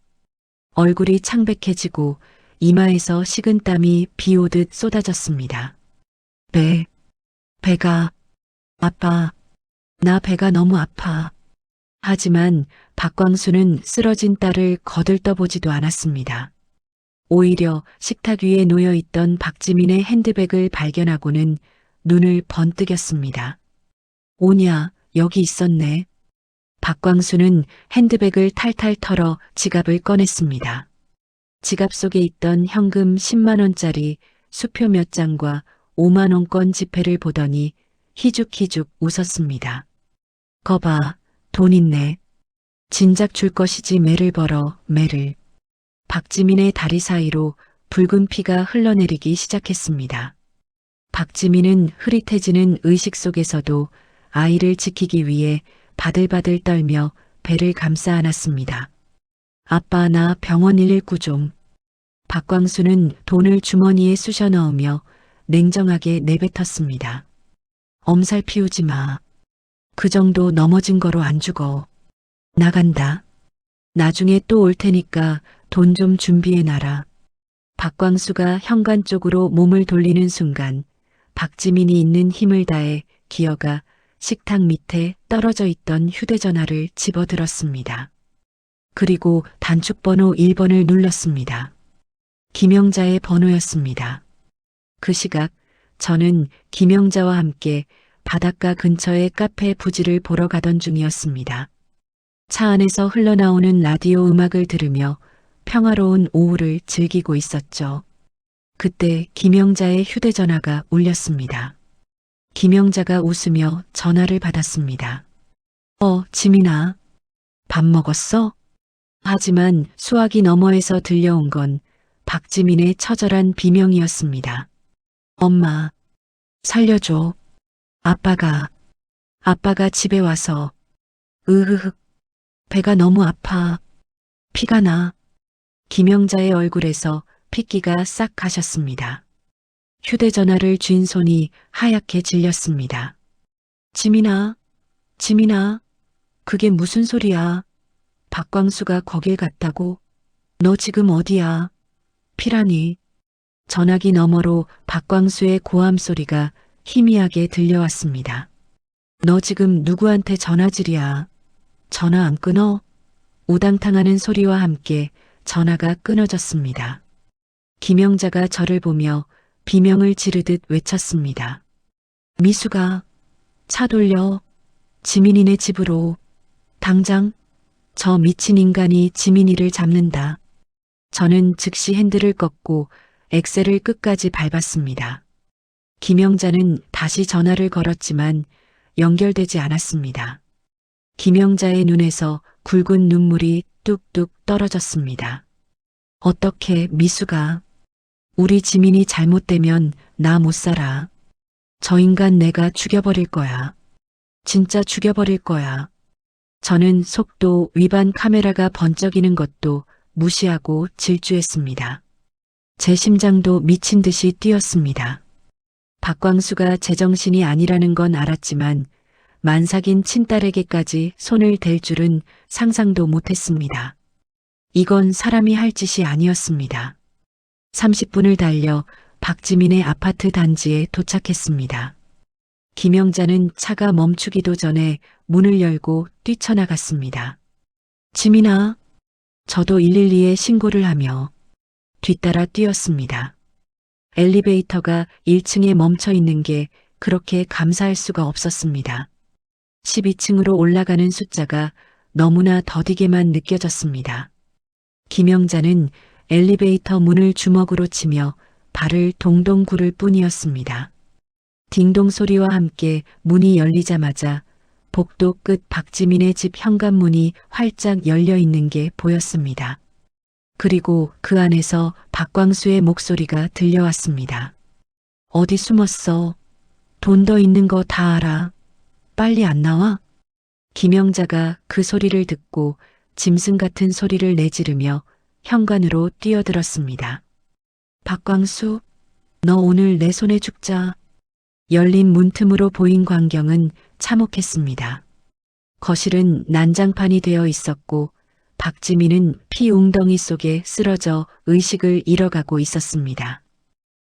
얼굴이 창백해지고 이마에서 식은땀이 비 오듯 쏟아졌습니다. 배가, 아빠, 나 배가 너무 아파. 하지만 박광수는 쓰러진 딸을 거들떠보지도 않았습니다. 오히려 식탁 위에 놓여있던 박지민의 핸드백을 발견하고는 눈을 번뜩였습니다. 오냐, 여기 있었네. 박광수는 핸드백을 탈탈 털어 지갑을 꺼냈습니다. 지갑 속에 있던 현금 10만 원짜리 수표 몇 장과 5만 원권 지폐를 보더니 희죽희죽 웃었습니다. 거봐, 돈 있네. 진작 줄 것이지 매를 벌어, 매를. 박지민의 다리 사이로 붉은 피가 흘러내리기 시작했습니다. 박지민은 흐릿해지는 의식 속에서도 아이를 지키기 위해 바들바들 떨며 배를 감싸 안았습니다. 아빠, 나 병원 119 좀. 박광수는 돈을 주머니에 쑤셔 넣으며 냉정하게 내뱉었습니다. 엄살 피우지 마. 그 정도 넘어진 거로 안 죽어. 나간다. 나중에 또 올 테니까 돈 좀 준비해 놔라. 박광수가 현관 쪽으로 몸을 돌리는 순간 박지민이 있는 힘을 다해 기어가 식탁 밑에 떨어져 있던 휴대전화를 집어들었습니다. 그리고 단축번호 1번을 눌렀습니다. 김영자의 번호였습니다. 그 시각 저는 김영자와 함께 바닷가 근처의 카페 부지를 보러 가던 중이었습니다. 차 안에서 흘러나오는 라디오 음악을 들으며 평화로운 오후를 즐기고 있었죠. 그때 김영자의 휴대전화가 울렸습니다. 김영자가 웃으며 전화를 받았습니다. 지민아. 밥 먹었어? 하지만 수화기 너머에서 들려온 건 박지민의 처절한 비명이었습니다. 엄마, 살려줘. 아빠가 집에 와서. 배가 너무 아파. 피가 나. 김영자의 얼굴에서 핏기가 싹 가셨습니다. 휴대전화를 쥔 손이 하얗게 질렸습니다. 지민아, 그게 무슨 소리야? 박광수가 거길 갔다고? 너 지금 어디야? 피라니. 전화기 너머로 박광수의 고함 소리가 희미하게 들려왔습니다. 너 지금 누구한테 전화질이야? 전화 안 끊어? 우당탕하는 소리와 함께 전화가 끊어졌습니다. 김영자가 저를 보며 비명을 지르듯 외쳤습니다. 미수가, 차 돌려. 지민이네 집으로. 당장. 저 미친 인간이 지민이를 잡는다. 저는 즉시 핸들을 꺾고 엑셀을 끝까지 밟았습니다. 김영자는 다시 전화를 걸었지만 연결되지 않았습니다. 김영자의 눈에서 굵은 눈물이 뚝뚝 떨어졌습니다. 어떻게 미수가. 우리 지민이 잘못되면 나 못 살아. 저 인간 내가 죽여버릴 거야. 진짜 죽여버릴 거야. 저는 속도 위반 카메라가 번쩍이는 것도 무시하고 질주했습니다. 제 심장도 미친 듯이 뛰었습니다. 박광수가 제정신이 아니라는 건 알았지만 만삭인 친딸에게까지 손을 댈 줄은 상상도 못했습니다. 이건 사람이 할 짓이 아니었습니다. 30분을 달려 박지민의 아파트 단지에 도착했습니다. 김영자는 차가 멈추기도 전에 문을 열고 뛰쳐나갔습니다. 지민아. 저도 112에 신고를 하며 뒤따라 뛰었습니다. 엘리베이터가 1층에 멈춰 있는 게 그렇게 감사할 수가 없었습니다. 12층으로 올라가는 숫자가 너무나 더디게만 느껴졌습니다. 김영자는 엘리베이터 문을 주먹으로 치며 발을 동동 구를 뿐이었습니다. 딩동 소리와 함께 문이 열리자마자 복도 끝 박지민의 집 현관문이 활짝 열려 있는 게 보였습니다. 그리고 그 안에서 박광수의 목소리가 들려왔습니다. 어디 숨었어? 돈 더 있는 거 다 알아. 빨리 안 나와? 김영자가 그 소리를 듣고 짐승 같은 소리를 내지르며 현관으로 뛰어들었습니다. 박광수, 너 오늘 내 손에 죽자. 열린 문틈으로 보인 광경은 참혹했습니다. 거실은 난장판이 되어 있었고 박지민은 피 웅덩이 속에 쓰러져 의식을 잃어가고 있었습니다.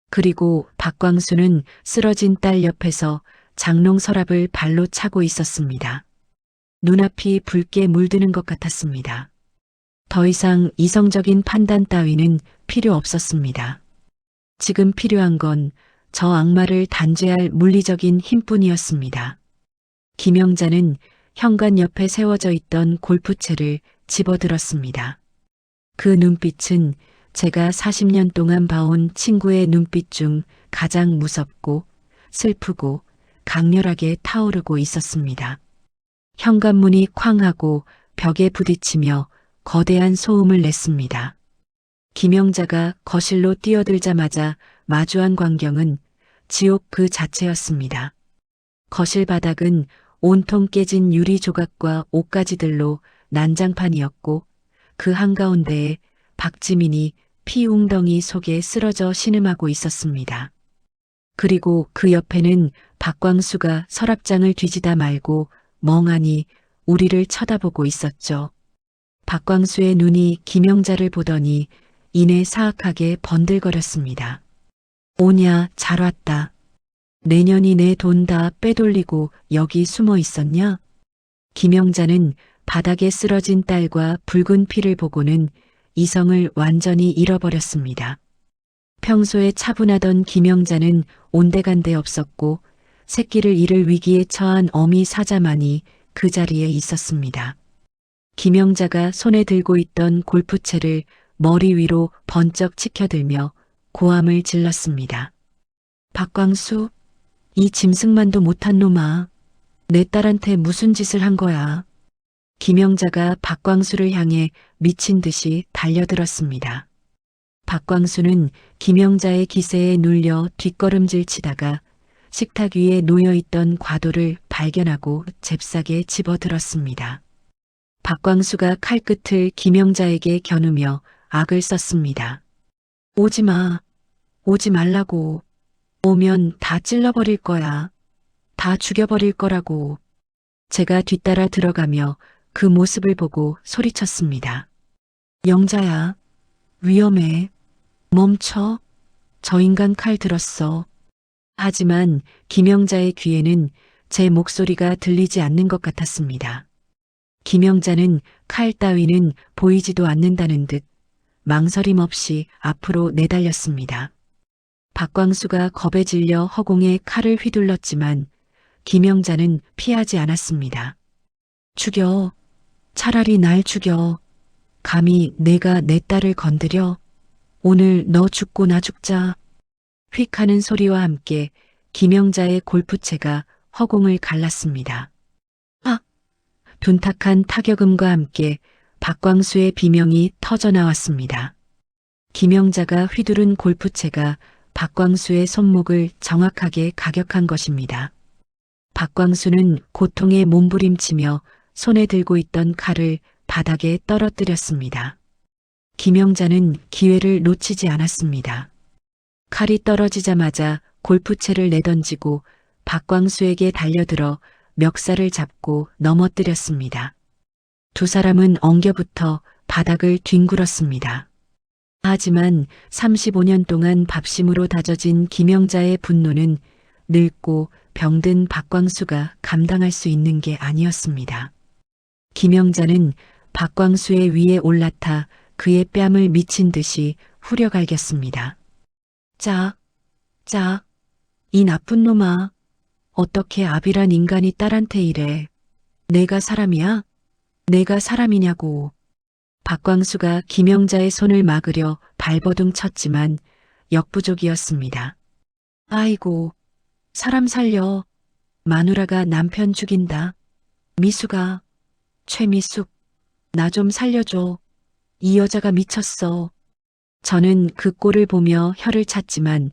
그리고 박광수는 쓰러진 딸 옆에서 장롱 서랍을 발로 차고 있었습니다. 눈앞이 붉게 물드는 것 같았습니다. 더 이상 이성적인 판단 따위는 필요 없었습니다. 지금 필요한 건 저 악마를 단죄할 물리적인 힘뿐이었습니다. 김영자는 현관 옆에 세워져 있던 골프채를 집어들었습니다. 그 눈빛은 제가 40년 동안 봐온 친구의 눈빛 중 가장 무섭고 슬프고 강렬하게 타오르고 있었습니다. 현관문이 쾅 하고 벽에 부딪히며 거대한 소음을 냈습니다. 김영자가 거실로 뛰어들자마자 마주한 광경은 지옥 그 자체였습니다. 거실 바닥은 온통 깨진 유리 조각과 옷가지들로 난장판이었고 그 한가운데에 박지민이 피 웅덩이 속에 쓰러져 신음하고 있었습니다. 그리고 그 옆에는 박광수가 서랍장을 뒤지다 말고 멍하니 우리를 쳐다보고 있었죠. 박광수의 눈이 김영자를 보더니 이내 사악하게 번들거렸습니다. 오냐, 잘 왔다. 내년이 내 돈 다 빼돌리고 여기 숨어 있었냐? 김영자는 바닥에 쓰러진 딸과 붉은 피를 보고는 이성을 완전히 잃어버렸습니다. 평소에 차분하던 김영자는 온데간데 없었고 새끼를 잃을 위기에 처한 어미 사자만이 그 자리에 있었습니다. 김영자가 손에 들고 있던 골프채를 머리 위로 번쩍 치켜들며 고함을 질렀습니다. 박광수, 이 짐승만도 못한 놈아. 내 딸한테 무슨 짓을 한 거야. 김영자가 박광수를 향해 미친 듯이 달려들었습니다. 박광수는 김영자의 기세에 눌려 뒷걸음질 치다가 식탁 위에 놓여있던 과도를 발견하고 잽싸게 집어들었습니다. 박광수가 칼끝을 김영자에게 겨누며 악을 썼습니다. 오지 마. 오지 말라고. 오면 다 찔러버릴 거야. 다 죽여버릴 거라고. 제가 뒤따라 들어가며 그 모습을 보고 소리쳤습니다. 영자야, 위험해. 멈춰. 저 인간 칼 들었어. 하지만 김영자의 귀에는 제 목소리가 들리지 않는 것 같았습니다. 김영자는 칼 따위는 보이지도 않는다는 듯 망설임 없이 앞으로 내달렸습니다. 박광수가 겁에 질려 허공에 칼을 휘둘렀지만 김영자는 피하지 않았습니다. 죽여. 차라리 날 죽여. 감히 내가 내 딸을 건드려. 오늘 너 죽고 나 죽자. 휙 하는 소리와 함께 김영자의 골프채가 허공을 갈랐습니다. 아! 둔탁한 타격음과 함께 박광수의 비명이 터져나왔습니다. 김영자가 휘두른 골프채가 박광수의 손목을 정확하게 가격한 것입니다. 박광수는 고통에 몸부림치며 손에 들고 있던 칼을 바닥에 떨어뜨렸습니다. 김영자는 기회를 놓치지 않았습니다. 칼이 떨어지자마자 골프채를 내던지고 박광수에게 달려들어 멱살을 잡고 넘어뜨렸습니다. 두 사람은 엉겨붙어 바닥을 뒹굴었습니다. 하지만 35년 동안 밥심으로 다져진 김영자의 분노는 늙고 병든 박광수가 감당할 수 있는 게 아니었습니다. 김영자는 박광수의 위에 올라타 그의 뺨을 미친 듯이 후려갈겼습니다. 자, 이 나쁜 놈아. 어떻게 아비란 인간이 딸한테 이래. 내가 사람이야? 내가 사람이냐고. 박광수가 김영자의 손을 막으려 발버둥 쳤지만 역부족이었습니다. 아이고, 사람 살려. 마누라가 남편 죽인다. 미숙아, 최미숙, 나 좀 살려줘. 이 여자가 미쳤어. 저는 그 꼴을 보며 혀를 찼지만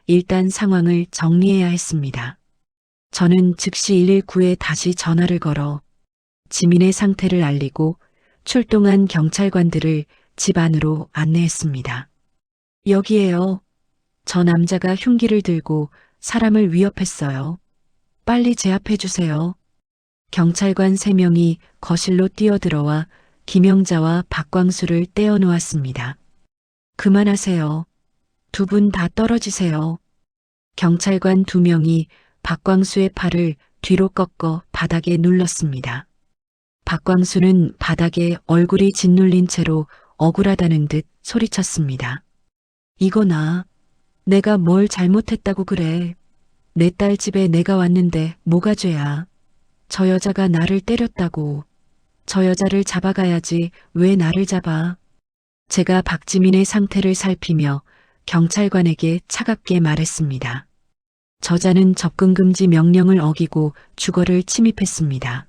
일단 상황을 정리해야 했습니다. 저는 즉시 119에 다시 전화를 걸어 지민의 상태를 알리고 출동한 경찰관들을 집 안으로 안내했습니다. 여기에요. 저 남자가 흉기를 들고 사람을 위협했어요. 빨리 제압해 주세요. 경찰관 3명이 거실로 뛰어들어와 김영자와 박광수를 떼어놓았습니다. 그만하세요. 두 분 다 떨어지세요. 경찰관 2명이 박광수의 팔을 뒤로 꺾어 바닥에 눌렀습니다. 박광수는 바닥에 얼굴이 짓눌린 채로 억울하다는 듯 소리쳤습니다. 이거나, 내가 뭘 잘못했다고 그래. 내 딸 집에 내가 왔는데 뭐가 죄야. 저 여자가 나를 때렸다고. 저 여자를 잡아가야지 왜 나를 잡아. 제가 박지민의 상태를 살피며 경찰관에게 차갑게 말했습니다. 저자는 접근금지 명령을 어기고 주거를 침입했습니다.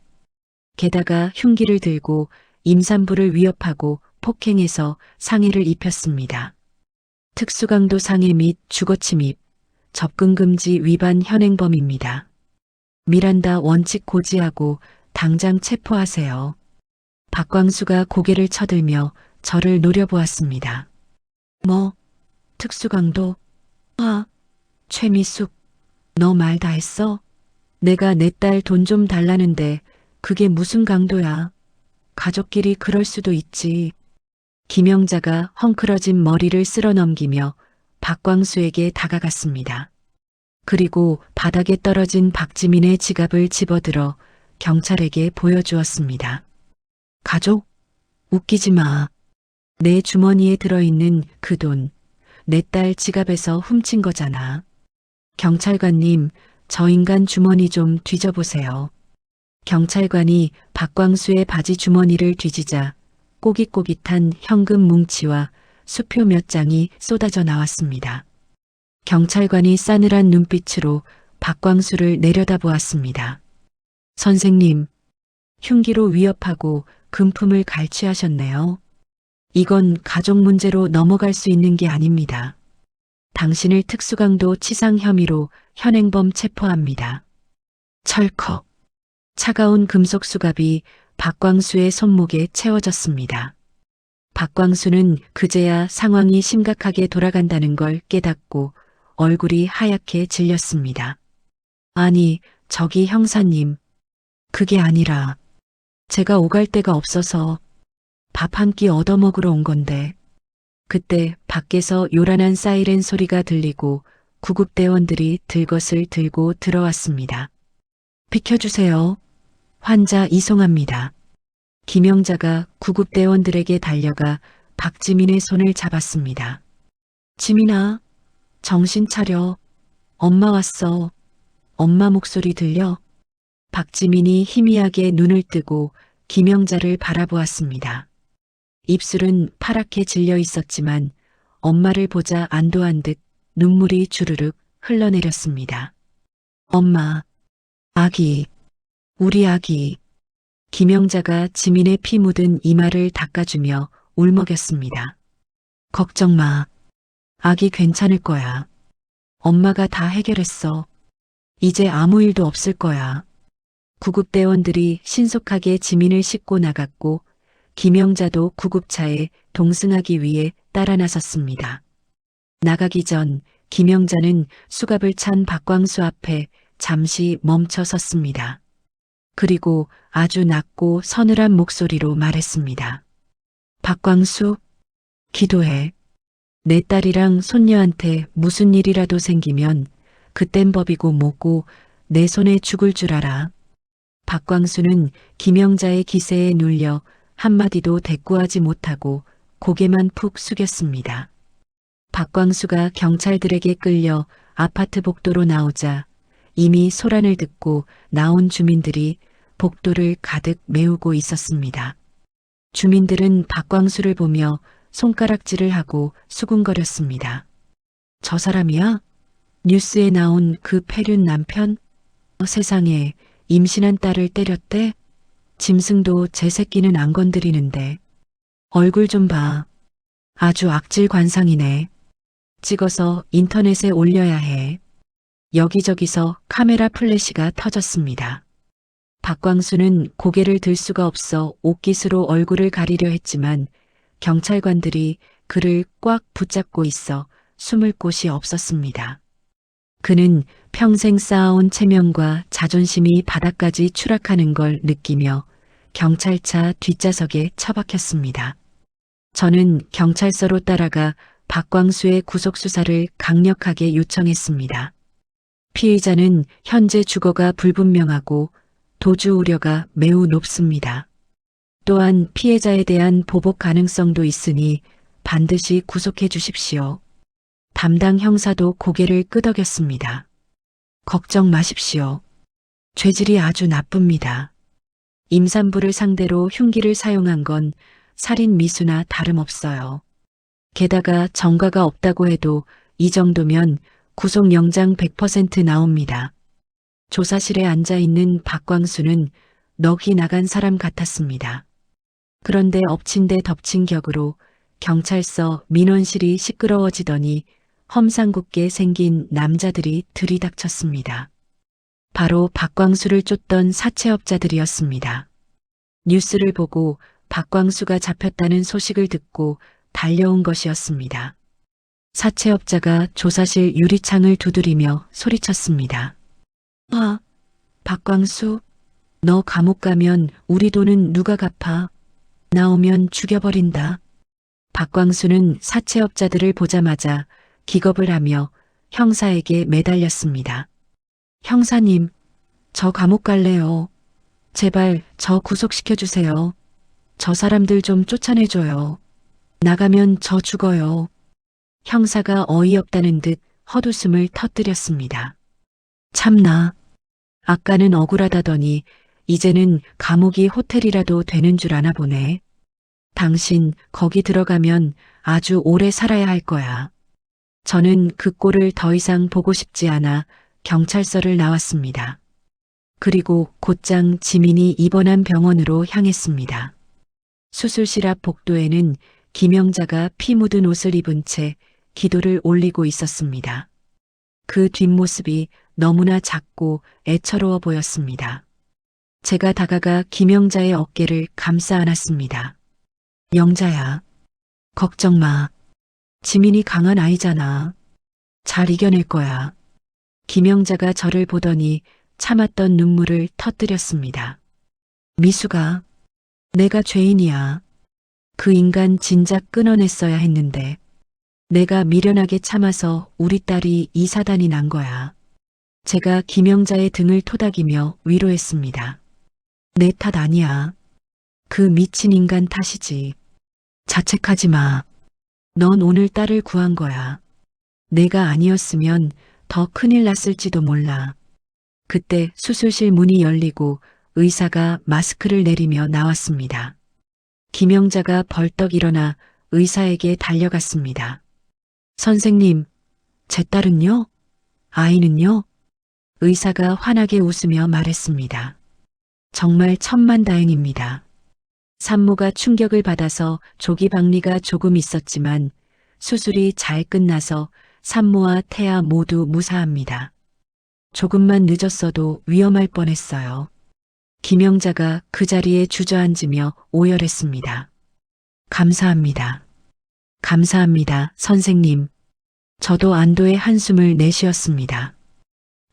게다가 흉기를 들고 임산부를 위협하고 폭행해서 상해를 입혔습니다. 특수강도 상해 및 주거침입, 접근금지 위반 현행범입니다. 미란다 원칙 고지하고 당장 체포하세요. 박광수가 고개를 쳐들며 저를 노려보았습니다. 뭐, 특수강도? 최미숙, 너 말 다 했어? 내가 내 딸 돈 좀 달라는데 그게 무슨 강도야? 가족끼리 그럴 수도 있지. 김영자가 헝클어진 머리를 쓸어 넘기며 박광수에게 다가갔습니다. 그리고 바닥에 떨어진 박지민의 지갑을 집어들어 경찰에게 보여주었습니다. 가족? 웃기지 마. 내 주머니에 들어있는 그 돈, 내 딸 지갑에서 훔친 거잖아. 경찰관님, 저 인간 주머니 좀 뒤져보세요. 경찰관이 박광수의 바지 주머니를 뒤지자 꼬깃꼬깃한 현금 뭉치와 수표 몇 장이 쏟아져 나왔습니다. 경찰관이 싸늘한 눈빛으로 박광수를 내려다보았습니다. 선생님, 흉기로 위협하고 금품을 갈취하셨네요. 이건 가족 문제로 넘어갈 수 있는 게 아닙니다. 당신을 특수강도 치상 혐의로 현행범 체포합니다. 철컥. 차가운 금속 수갑이 박광수의 손목에 채워졌습니다. 박광수는 그제야 상황이 심각하게 돌아간다는 걸 깨닫고 얼굴이 하얗게 질렸습니다. 아니, 저기 형사님. 그게 아니라 제가 오갈 데가 없어서 밥 한 끼 얻어먹으러 온 건데. 그때 밖에서 요란한 사이렌 소리가 들리고 구급대원들이 들것을 들고 들어왔습니다. 비켜주세요. 환자 이송합니다. 김영자가 구급대원들에게 달려가 박지민의 손을 잡았습니다. 지민아, 정신 차려. 엄마 왔어. 엄마 목소리 들려? 박지민이 희미하게 눈을 뜨고 김영자를 바라보았습니다. 입술은 파랗게 질려 있었지만 엄마를 보자 안도한 듯 눈물이 주르륵 흘러내렸습니다. 엄마, 아기, 우리 아기. 김영자가 지민의 피 묻은 이마를 닦아주며 울먹였습니다. 걱정 마. 아기 괜찮을 거야. 엄마가 다 해결했어. 이제 아무 일도 없을 거야. 구급대원들이 신속하게 지민을 싣고 나갔고 김영자도 구급차에 동승하기 위해 따라 나섰습니다. 나가기 전 김영자는 수갑을 찬 박광수 앞에 잠시 멈춰 섰습니다. 그리고 아주 낮고 서늘한 목소리로 말했습니다. 박광수, 기도해. 내 딸이랑 손녀한테 무슨 일이라도 생기면 그땐 법이고 뭐고 내 손에 죽을 줄 알아. 박광수는 김영자의 기세에 눌려 한마디도 대꾸하지 못하고 고개만 푹 숙였습니다. 박광수가 경찰들에게 끌려 아파트 복도로 나오자 이미 소란을 듣고 나온 주민들이 복도를 가득 메우고 있었습니다. 주민들은 박광수를 보며 손가락질을 하고 수군거렸습니다. 저 사람이야? 뉴스에 나온 그 폐륜 남편? 세상에, 임신한 딸을 때렸대? 짐승도 제 새끼는 안 건드리는데. 얼굴 좀 봐. 아주 악질 관상이네. 찍어서 인터넷에 올려야 해. 여기저기서 카메라 플래시가 터졌습니다. 박광수는 고개를 들 수가 없어 옷깃으로 얼굴을 가리려 했지만 경찰관들이 그를 꽉 붙잡고 있어 숨을 곳이 없었습니다. 그는 평생 쌓아온 체면과 자존심이 바닥까지 추락하는 걸 느끼며 경찰차 뒷좌석에 처박혔습니다. 저는 경찰서로 따라가 박광수의 구속수사를 강력하게 요청했습니다. 피의자는 현재 주거가 불분명하고 도주 우려가 매우 높습니다. 또한 피해자에 대한 보복 가능성도 있으니 반드시 구속해 주십시오. 담당 형사도 고개를 끄덕였습니다. 걱정 마십시오. 죄질이 아주 나쁩니다. 임산부를 상대로 흉기를 사용한 건 살인 미수나 다름없어요. 게다가 전과가 없다고 해도 이 정도면 구속영장 100% 나옵니다. 조사실에 앉아 있는 박광수는 넋이 나간 사람 같았습니다. 그런데 엎친 데 덮친 격으로 경찰서 민원실이 시끄러워지더니 험상궂게 생긴 남자들이 들이닥쳤습니다. 바로 박광수를 쫓던 사채업자들이었습니다. 뉴스를 보고 박광수가 잡혔다는 소식을 듣고 달려온 것이었습니다. 사채업자가 조사실 유리창을 두드리며 소리쳤습니다. 아, 박광수, 너 감옥 가면 우리 돈은 누가 갚아? 나오면 죽여버린다. 박광수는 사채업자들을 보자마자 기겁을 하며 형사에게 매달렸습니다. 형사님, 저 감옥 갈래요. 제발 저 구속시켜주세요. 저 사람들 좀 쫓아내줘요. 나가면 저 죽어요. 형사가 어이없다는 듯 헛웃음을 터뜨렸습니다. 참나. 아까는 억울하다더니 이제는 감옥이 호텔이라도 되는 줄 아나 보네. 당신 거기 들어가면 아주 오래 살아야 할 거야. 저는 그 꼴을 더 이상 보고 싶지 않아 경찰서를 나왔습니다. 그리고 곧장 지민이 입원한 병원으로 향했습니다. 수술실 앞 복도에는 김영자가 피 묻은 옷을 입은 채 기도를 올리고 있었습니다. 그 뒷모습이 너무나 작고 애처로워 보였습니다. 제가 다가가 김영자의 어깨를 감싸 안았습니다. 영자야, 걱정 마. 지민이 강한 아이잖아. 잘 이겨낼 거야. 김영자가 저를 보더니 참았던 눈물을 터뜨렸습니다. 미수가, 내가 죄인이야. 그 인간 진작 끊어냈어야 했는데 내가 미련하게 참아서 우리 딸이 이 사단이 난 거야. 제가 김영자의 등을 토닥이며 위로했습니다. 내 탓 아니야. 그 미친 인간 탓이지. 자책하지 마. 넌 오늘 딸을 구한 거야. 내가 아니었으면 더 큰일 났을지도 몰라. 그때 수술실 문이 열리고 의사가 마스크를 내리며 나왔습니다. 김영자가 벌떡 일어나 의사에게 달려갔습니다. 선생님, 제 딸은요? 아이는요? 의사가 환하게 웃으며 말했습니다. 정말 천만다행입니다. 산모가 충격을 받아서 조기박리가 조금 있었지만 수술이 잘 끝나서 산모와 태아 모두 무사합니다. 조금만 늦었어도 위험할 뻔했어요. 김영자가 그 자리에 주저앉으며 오열했습니다. 감사합니다. 감사합니다, 선생님. 저도 안도의 한숨을 내쉬었습니다.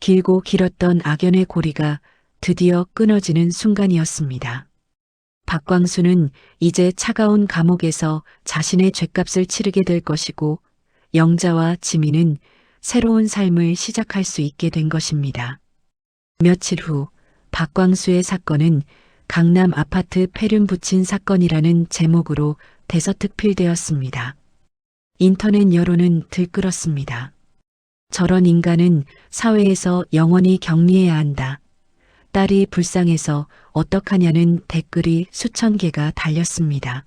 길고 길었던 악연의 고리가 드디어 끊어지는 순간이었습니다. 박광수는 이제 차가운 감옥에서 자신의 죗값을 치르게 될 것이고 영자와 지민은 새로운 삶을 시작할 수 있게 된 것입니다. 며칠 후 박광수의 사건은 강남 아파트 폐륜 붙인 사건이라는 제목으로 대서특필되었습니다. 인터넷 여론은 들끓었습니다. 저런 인간은 사회에서 영원히 격리해야 한다. 딸이 불쌍해서 어떡하냐는 댓글이 수천 개가 달렸습니다.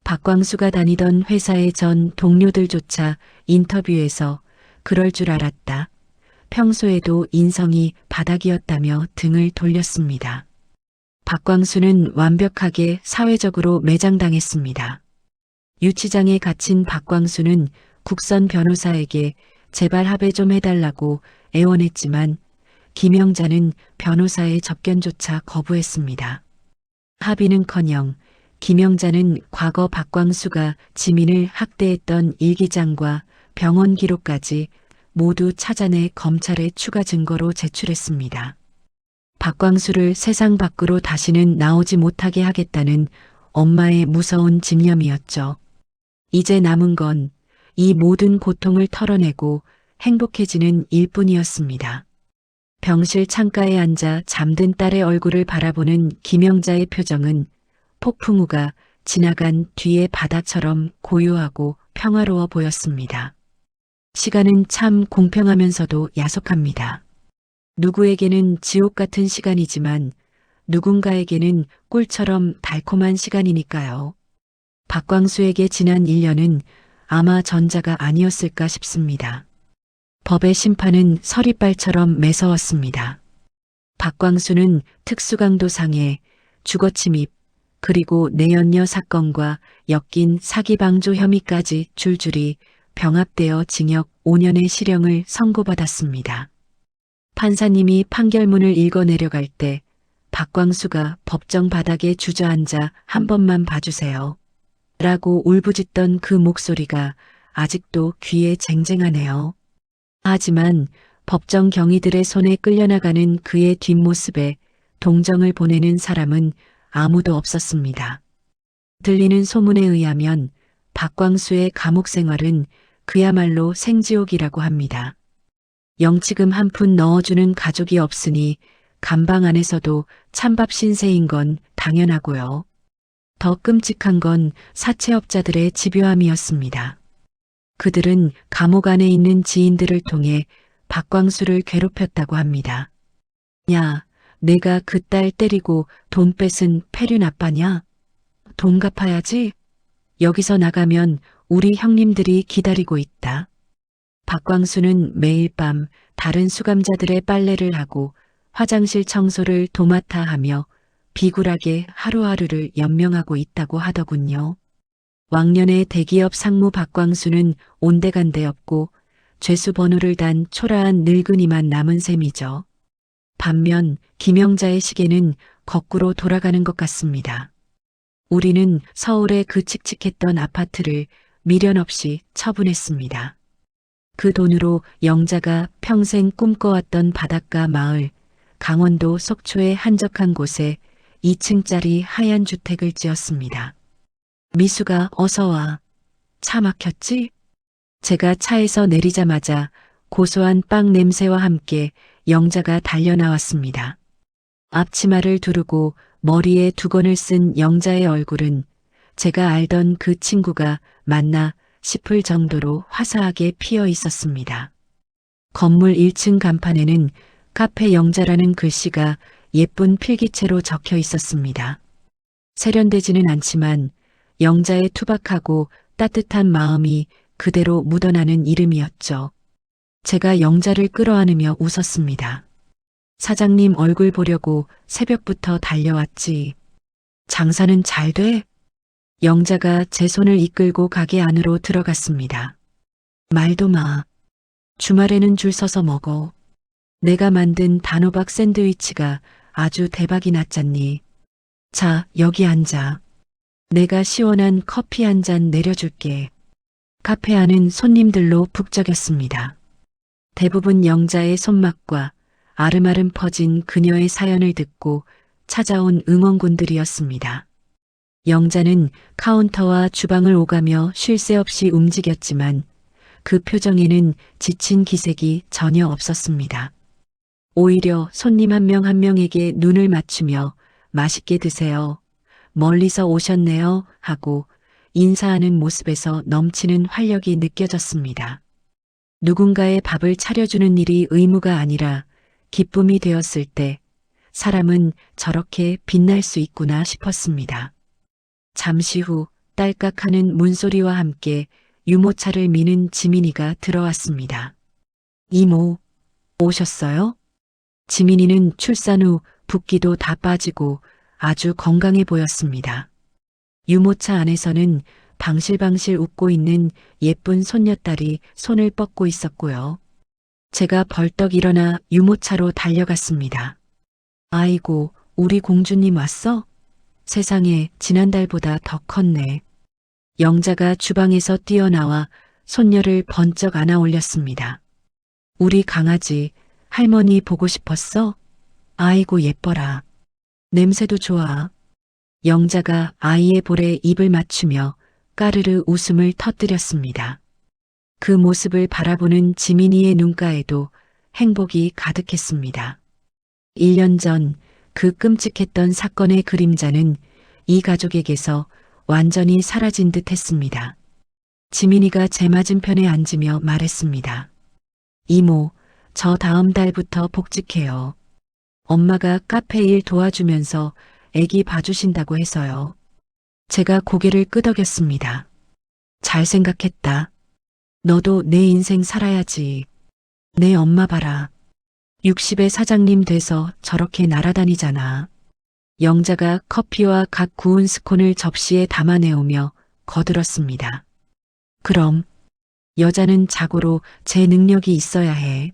박광수가 다니던 회사의 전 동료들조차 인터뷰에서 그럴 줄 알았다. 평소에도 인성이 바닥이었다며 등을 돌렸습니다. 박광수는 완벽하게 사회적으로 매장당했습니다. 유치장에 갇힌 박광수는 국선 변호사에게 제발 합의 좀 해달라고 애원했지만 김영자는 변호사의 접견조차 거부했습니다. 합의는커녕 김영자는 과거 박광수가 지민을 학대했던 일기장과 병원 기록까지 모두 찾아내 검찰에 추가 증거로 제출했습니다. 박광수를 세상 밖으로 다시는 나오지 못하게 하겠다는 엄마의 무서운 집념이었죠. 이제 남은 건 이 모든 고통을 털어내고 행복해지는 일뿐이었습니다. 병실 창가에 앉아 잠든 딸의 얼굴을 바라보는 김영자의 표정은 폭풍우가 지나간 뒤의 바다처럼 고요하고 평화로워 보였습니다. 시간은 참 공평하면서도 야속합니다. 누구에게는 지옥 같은 시간이지만 누군가에게는 꿀처럼 달콤한 시간이니까요. 박광수에게 지난 1년은 아마 전자가 아니었을까 싶습니다. 법의 심판은 서리빨처럼 매서웠습니다. 박광수는 특수강도상해, 주거침입, 그리고 내연녀 사건과 엮인 사기방조 혐의까지 줄줄이 병합되어 징역 5년의 실형을 선고받았습니다. 판사님이 판결문을 읽어 내려갈 때 박광수가 법정 바닥에 주저앉아 한 번만 봐주세요. 라고 울부짖던 그 목소리가 아직도 귀에 쟁쟁하네요. 하지만 법정 경위들의 손에 끌려나가는 그의 뒷모습에 동정을 보내는 사람은 아무도 없었습니다. 들리는 소문에 의하면 박광수의 감옥 생활은 그야말로 생지옥이라고 합니다. 영치금 한 푼 넣어주는 가족이 없으니 감방 안에서도 찬밥 신세인 건 당연하고요. 더 끔찍한 건 사채업자들의 집요함이었습니다. 그들은 감옥 안에 있는 지인들을 통해 박광수를 괴롭혔다고 합니다. 야, 내가 그 딸 때리고 돈 뺏은 폐륜 아빠냐? 돈 갚아야지. 여기서 나가면 우리 형님들이 기다리고 있다. 박광수는 매일 밤 다른 수감자들의 빨래를 하고 화장실 청소를 도맡아 하며 비굴하게 하루하루를 연명하고 있다고 하더군요. 왕년의 대기업 상무 박광수는 온데간데 없고 죄수 번호를 단 초라한 늙은이만 남은 셈이죠. 반면 김영자의 시계는 거꾸로 돌아가는 것 같습니다. 우리는 서울의 그 칙칙했던 아파트를 미련 없이 처분했습니다. 그 돈으로 영자가 평생 꿈꿔왔던 바닷가 마을, 강원도 속초의 한적한 곳에 2층짜리 하얀 주택을 지었습니다. 미수가 어서 와. 차 막혔지? 제가 차에서 내리자마자 고소한 빵 냄새와 함께 영자가 달려나왔습니다. 앞치마를 두르고 머리에 두건을 쓴 영자의 얼굴은 제가 알던 그 친구가 맞나 싶을 정도로 화사하게 피어 있었습니다. 건물 1층 간판에는 카페 영자라는 글씨가 예쁜 필기체로 적혀 있었습니다. 세련되지는 않지만 영자의 투박하고 따뜻한 마음이 그대로 묻어나는 이름이었죠. 제가 영자를 끌어안으며 웃었습니다. 사장님 얼굴 보려고 새벽부터 달려왔지. 장사는 잘 돼? 영자가 제 손을 이끌고 가게 안으로 들어갔습니다. 말도 마. 주말에는 줄 서서 먹어. 내가 만든 단호박 샌드위치가 아주 대박이 났잖니. 자, 여기 앉아. 내가 시원한 커피 한 잔 내려줄게. 카페 안은 손님들로 북적였습니다. 대부분 영자의 손맛과 아름아름 퍼진 그녀의 사연을 듣고 찾아온 응원군들이었습니다. 영자는 카운터와 주방을 오가며 쉴 새 없이 움직였지만 그 표정에는 지친 기색이 전혀 없었습니다. 오히려 손님 한 명 한 명에게 눈을 맞추며 맛있게 드세요. 멀리서 오셨네요 하고 인사하는 모습에서 넘치는 활력이 느껴졌습니다. 누군가의 밥을 차려주는 일이 의무가 아니라 기쁨이 되었을 때 사람은 저렇게 빛날 수 있구나 싶었습니다. 잠시 후 딸깍하는 문소리와 함께 유모차를 미는 지민이가 들어왔습니다. 이모, 오셨어요? 지민이는 출산 후 붓기도 다 빠지고 아주 건강해 보였습니다. 유모차 안에서는 방실방실 웃고 있는 예쁜 손녀딸이 손을 뻗고 있었고요. 제가 벌떡 일어나 유모차로 달려갔습니다. 아이고, 우리 공주님 왔어? 세상에 지난달보다 더 컸네. 영자가 주방에서 뛰어나와 손녀를 번쩍 안아 올렸습니다. 우리 강아지, 할머니 보고 싶었어? 아이고 예뻐라. 냄새도 좋아. 영자가 아이의 볼에 입을 맞추며 까르르 웃음을 터뜨렸습니다. 그 모습을 바라보는 지민이의 눈가에도 행복이 가득했습니다. 1년 전 그 끔찍했던 사건의 그림자는 이 가족에게서 완전히 사라진 듯 했습니다. 지민이가 제 맞은편에 앉으며 말했습니다. 이모, 저 다음 달부터 복직해요. 엄마가 카페 일 도와주면서 애기 봐주신다고 해서요. 제가 고개를 끄덕였습니다. 잘 생각했다. 너도 내 인생 살아야지. 내 엄마 봐라. 60의 사장님 돼서 저렇게 날아다니잖아. 영자가 커피와 각 구운 스콘을 접시에 담아내오며 거들었습니다. 그럼 여자는 자고로 제 능력이 있어야 해.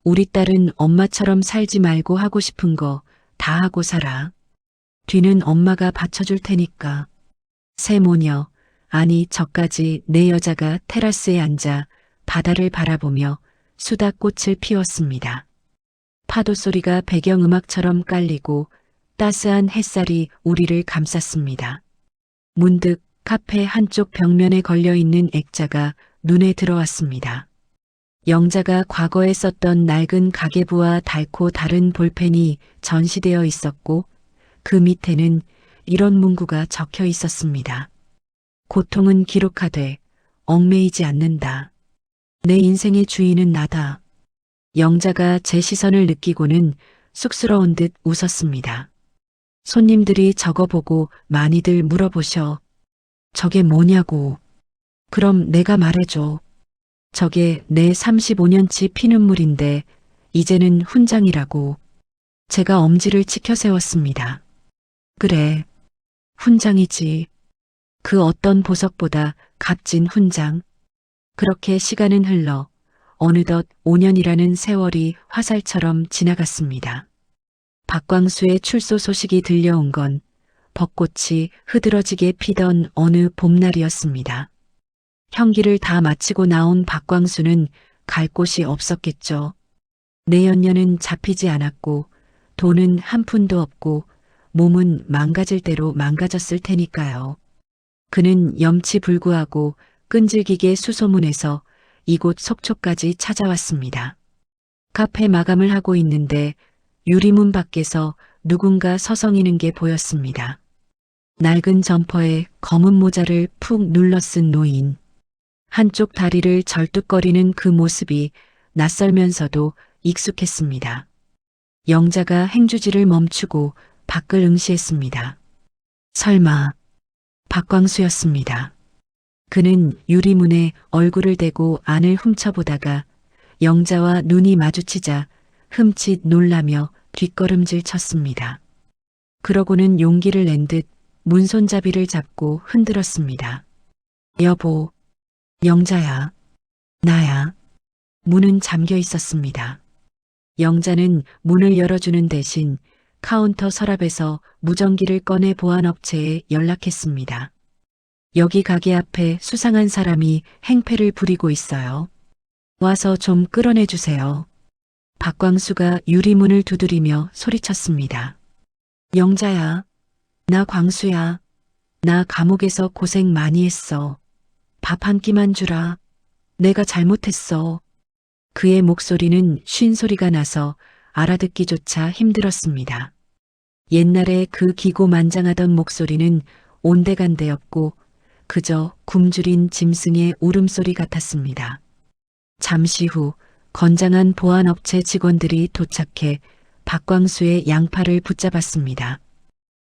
우리 딸은 엄마처럼 살지 말고 하고 싶은 거 다 하고 살아. 뒤는 엄마가 받쳐줄 테니까. 새 모녀, 아니 저까지 내 여자가 테라스에 앉아 바다를 바라보며 수다꽃을 피웠습니다. 파도 소리가 배경음악처럼 깔리고 따스한 햇살이 우리를 감쌌습니다. 문득 카페 한쪽 벽면에 걸려있는 액자가 눈에 들어왔습니다. 영자가 과거에 썼던 낡은 가계부와 닳고 다른 볼펜이 전시되어 있었고 그 밑에는 이런 문구가 적혀 있었습니다. 고통은 기록하되 얽매이지 않는다. 내 인생의 주인은 나다. 영자가 제 시선을 느끼고는 쑥스러운 듯 웃었습니다. 손님들이 저거 보고 많이들 물어보셔. 저게 뭐냐고. 그럼 내가 말해줘. 저게 내 35년치 피눈물인데 이제는 훈장이라고. 제가 엄지를 치켜 세웠습니다. 그래, 훈장이지. 그 어떤 보석보다 값진 훈장. 그렇게 시간은 흘러 어느덧 5년이라는 세월이 화살처럼 지나갔습니다. 박광수의 출소 소식이 들려온 건 벚꽃이 흐드러지게 피던 어느 봄날이었습니다. 형기를 다 마치고 나온 박광수는 갈 곳이 없었겠죠. 내연녀는 잡히지 않았고 돈은 한 푼도 없고 몸은 망가질 대로 망가졌을 테니까요. 그는 염치불구하고 끈질기게 수소문해서 이곳 속초까지 찾아왔습니다. 카페 마감을 하고 있는데 유리문 밖에서 누군가 서성이는 게 보였습니다. 낡은 점퍼에 검은 모자를 푹 눌러 쓴 노인. 한쪽 다리를 절뚝거리는 그 모습이 낯설면서도 익숙했습니다. 영자가 행주지를 멈추고 밖을 응시했습니다. 설마 박광수였습니다. 그는 유리문에 얼굴을 대고 안을 훔쳐보다가 영자와 눈이 마주치자 흠칫 놀라며 뒷걸음질 쳤습니다. 그러고는 용기를 낸 듯 문손잡이를 잡고 흔들었습니다. 여보, 영자야, 나야. 문은 잠겨 있었습니다. 영자는 문을 열어주는 대신 카운터 서랍에서 무전기를 꺼내 보안업체에 연락했습니다. 여기 가게 앞에 수상한 사람이 행패를 부리고 있어요. 와서 좀 끌어내 주세요. 박광수가 유리문을 두드리며 소리쳤습니다. 영자야, 나 광수야. 나 감옥에서 고생 많이 했어. 밥 한 끼만 주라. 내가 잘못했어. 그의 목소리는 쉰 소리가 나서 알아듣기조차 힘들었습니다. 옛날에 그 기고만장하던 목소리는 온데간데 없고 그저 굶주린 짐승의 울음소리 같았습니다. 잠시 후 건장한 보안업체 직원들이 도착해 박광수의 양팔을 붙잡았습니다.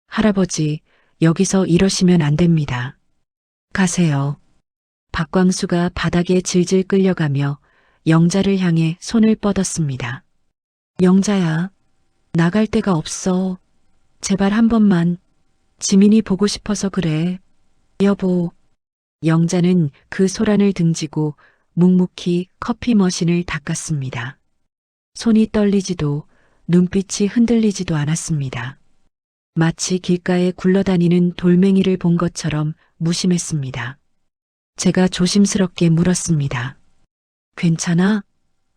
할아버지, 여기서 이러시면 안 됩니다. 가세요. 박광수가 바닥에 질질 끌려가며 영자를 향해 손을 뻗었습니다. 영자야, 나갈 데가 없어. 제발 한 번만. 지민이 보고 싶어서 그래. 여보. 영자는 그 소란을 등지고 묵묵히 커피 머신을 닦았습니다. 손이 떨리지도 눈빛이 흔들리지도 않았습니다. 마치 길가에 굴러다니는 돌멩이를 본 것처럼 무심했습니다. 제가 조심스럽게 물었습니다. 괜찮아?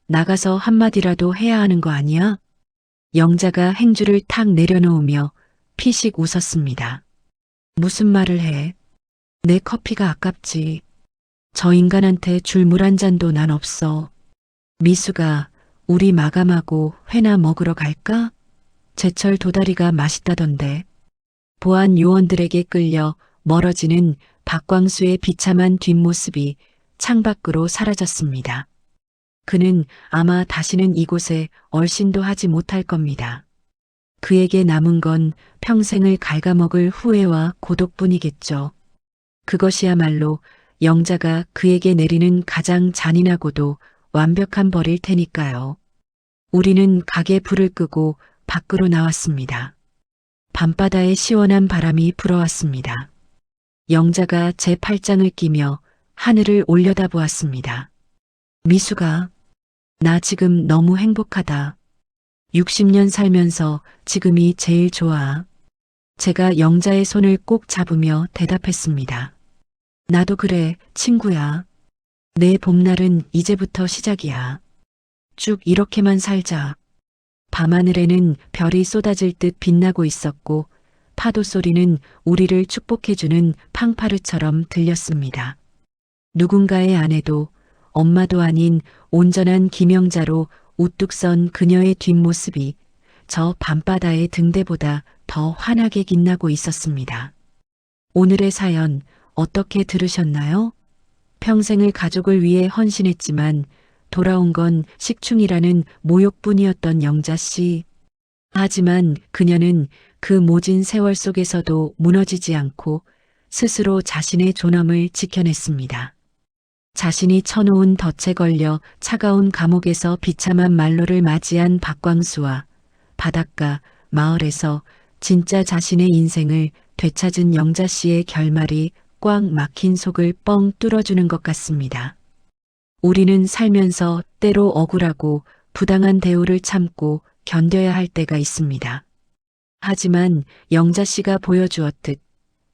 나가서 한마디라도 해야 하는 거 아니야? 영자가 행주를 탁 내려놓으며 피식 웃었습니다. 무슨 말을 해? 내 커피가 아깝지. 저 인간한테 줄 물 한 잔도 난 없어. 미수가 우리 마감하고 회나 먹으러 갈까? 제철 도다리가 맛있다던데. 보안 요원들에게 끌려 멀어지는 박광수의 비참한 뒷모습이 창밖으로 사라졌습니다. 그는 아마 다시는 이곳에 얼씬도 하지 못할 겁니다. 그에게 남은 건 평생을 갉아먹을 후회와 고독뿐이겠죠. 그것이야말로 영자가 그에게 내리는 가장 잔인하고도 완벽한 벌일 테니까요. 우리는 가게 불을 끄고 밖으로 나왔습니다. 밤바다에 시원한 바람이 불어왔습니다. 영자가 제 팔짱을 끼며 하늘을 올려다보았습니다. 미수가, 나 지금 너무 행복하다. 60년 살면서 지금이 제일 좋아. 제가 영자의 손을 꼭 잡으며 대답했습니다. 나도 그래, 친구야. 내 봄날은 이제부터 시작이야. 쭉 이렇게만 살자. 밤하늘에는 별이 쏟아질 듯 빛나고 있었고 파도 소리는 우리를 축복해주는 팡파르처럼 들렸습니다. 누군가의 아내도 엄마도 아닌 온전한 김영자로 우뚝 선 그녀의 뒷모습이 저 밤바다의 등대보다 더 환하게 빛나고 있었습니다. 오늘의 사연 어떻게 들으셨나요? 평생을 가족을 위해 헌신했지만 돌아온 건 식충이라는 모욕뿐이었던 영자 씨. 하지만 그녀는 그 모진 세월 속에서도 무너지지 않고 스스로 자신의 존엄을 지켜냈습니다. 자신이 쳐놓은 덫에 걸려 차가운 감옥에서 비참한 말로를 맞이한 박광수와 바닷가, 마을에서 진짜 자신의 인생을 되찾은 영자 씨의 결말이 꽉 막힌 속을 뻥 뚫어주는 것 같습니다. 우리는 살면서 때로 억울하고 부당한 대우를 참고 견뎌야 할 때가 있습니다. 하지만 영자 씨가 보여주었듯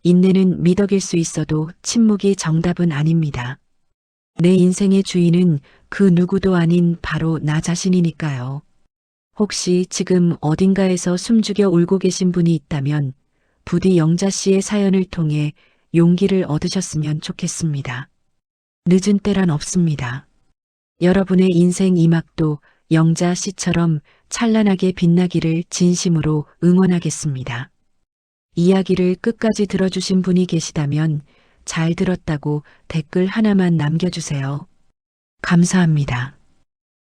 인내는 미덕일 수 있어도 침묵이 정답은 아닙니다. 내 인생의 주인은 그 누구도 아닌 바로 나 자신이니까요. 혹시 지금 어딘가에서 숨죽여 울고 계신 분이 있다면 부디 영자 씨의 사연을 통해 용기를 얻으셨으면 좋겠습니다. 늦은 때란 없습니다. 여러분의 인생 이막도 영자 씨처럼 찬란하게 빛나기를 진심으로 응원하겠습니다. 이야기를 끝까지 들어주신 분이 계시다면 잘 들었다고 댓글 하나만 남겨주세요. 감사합니다.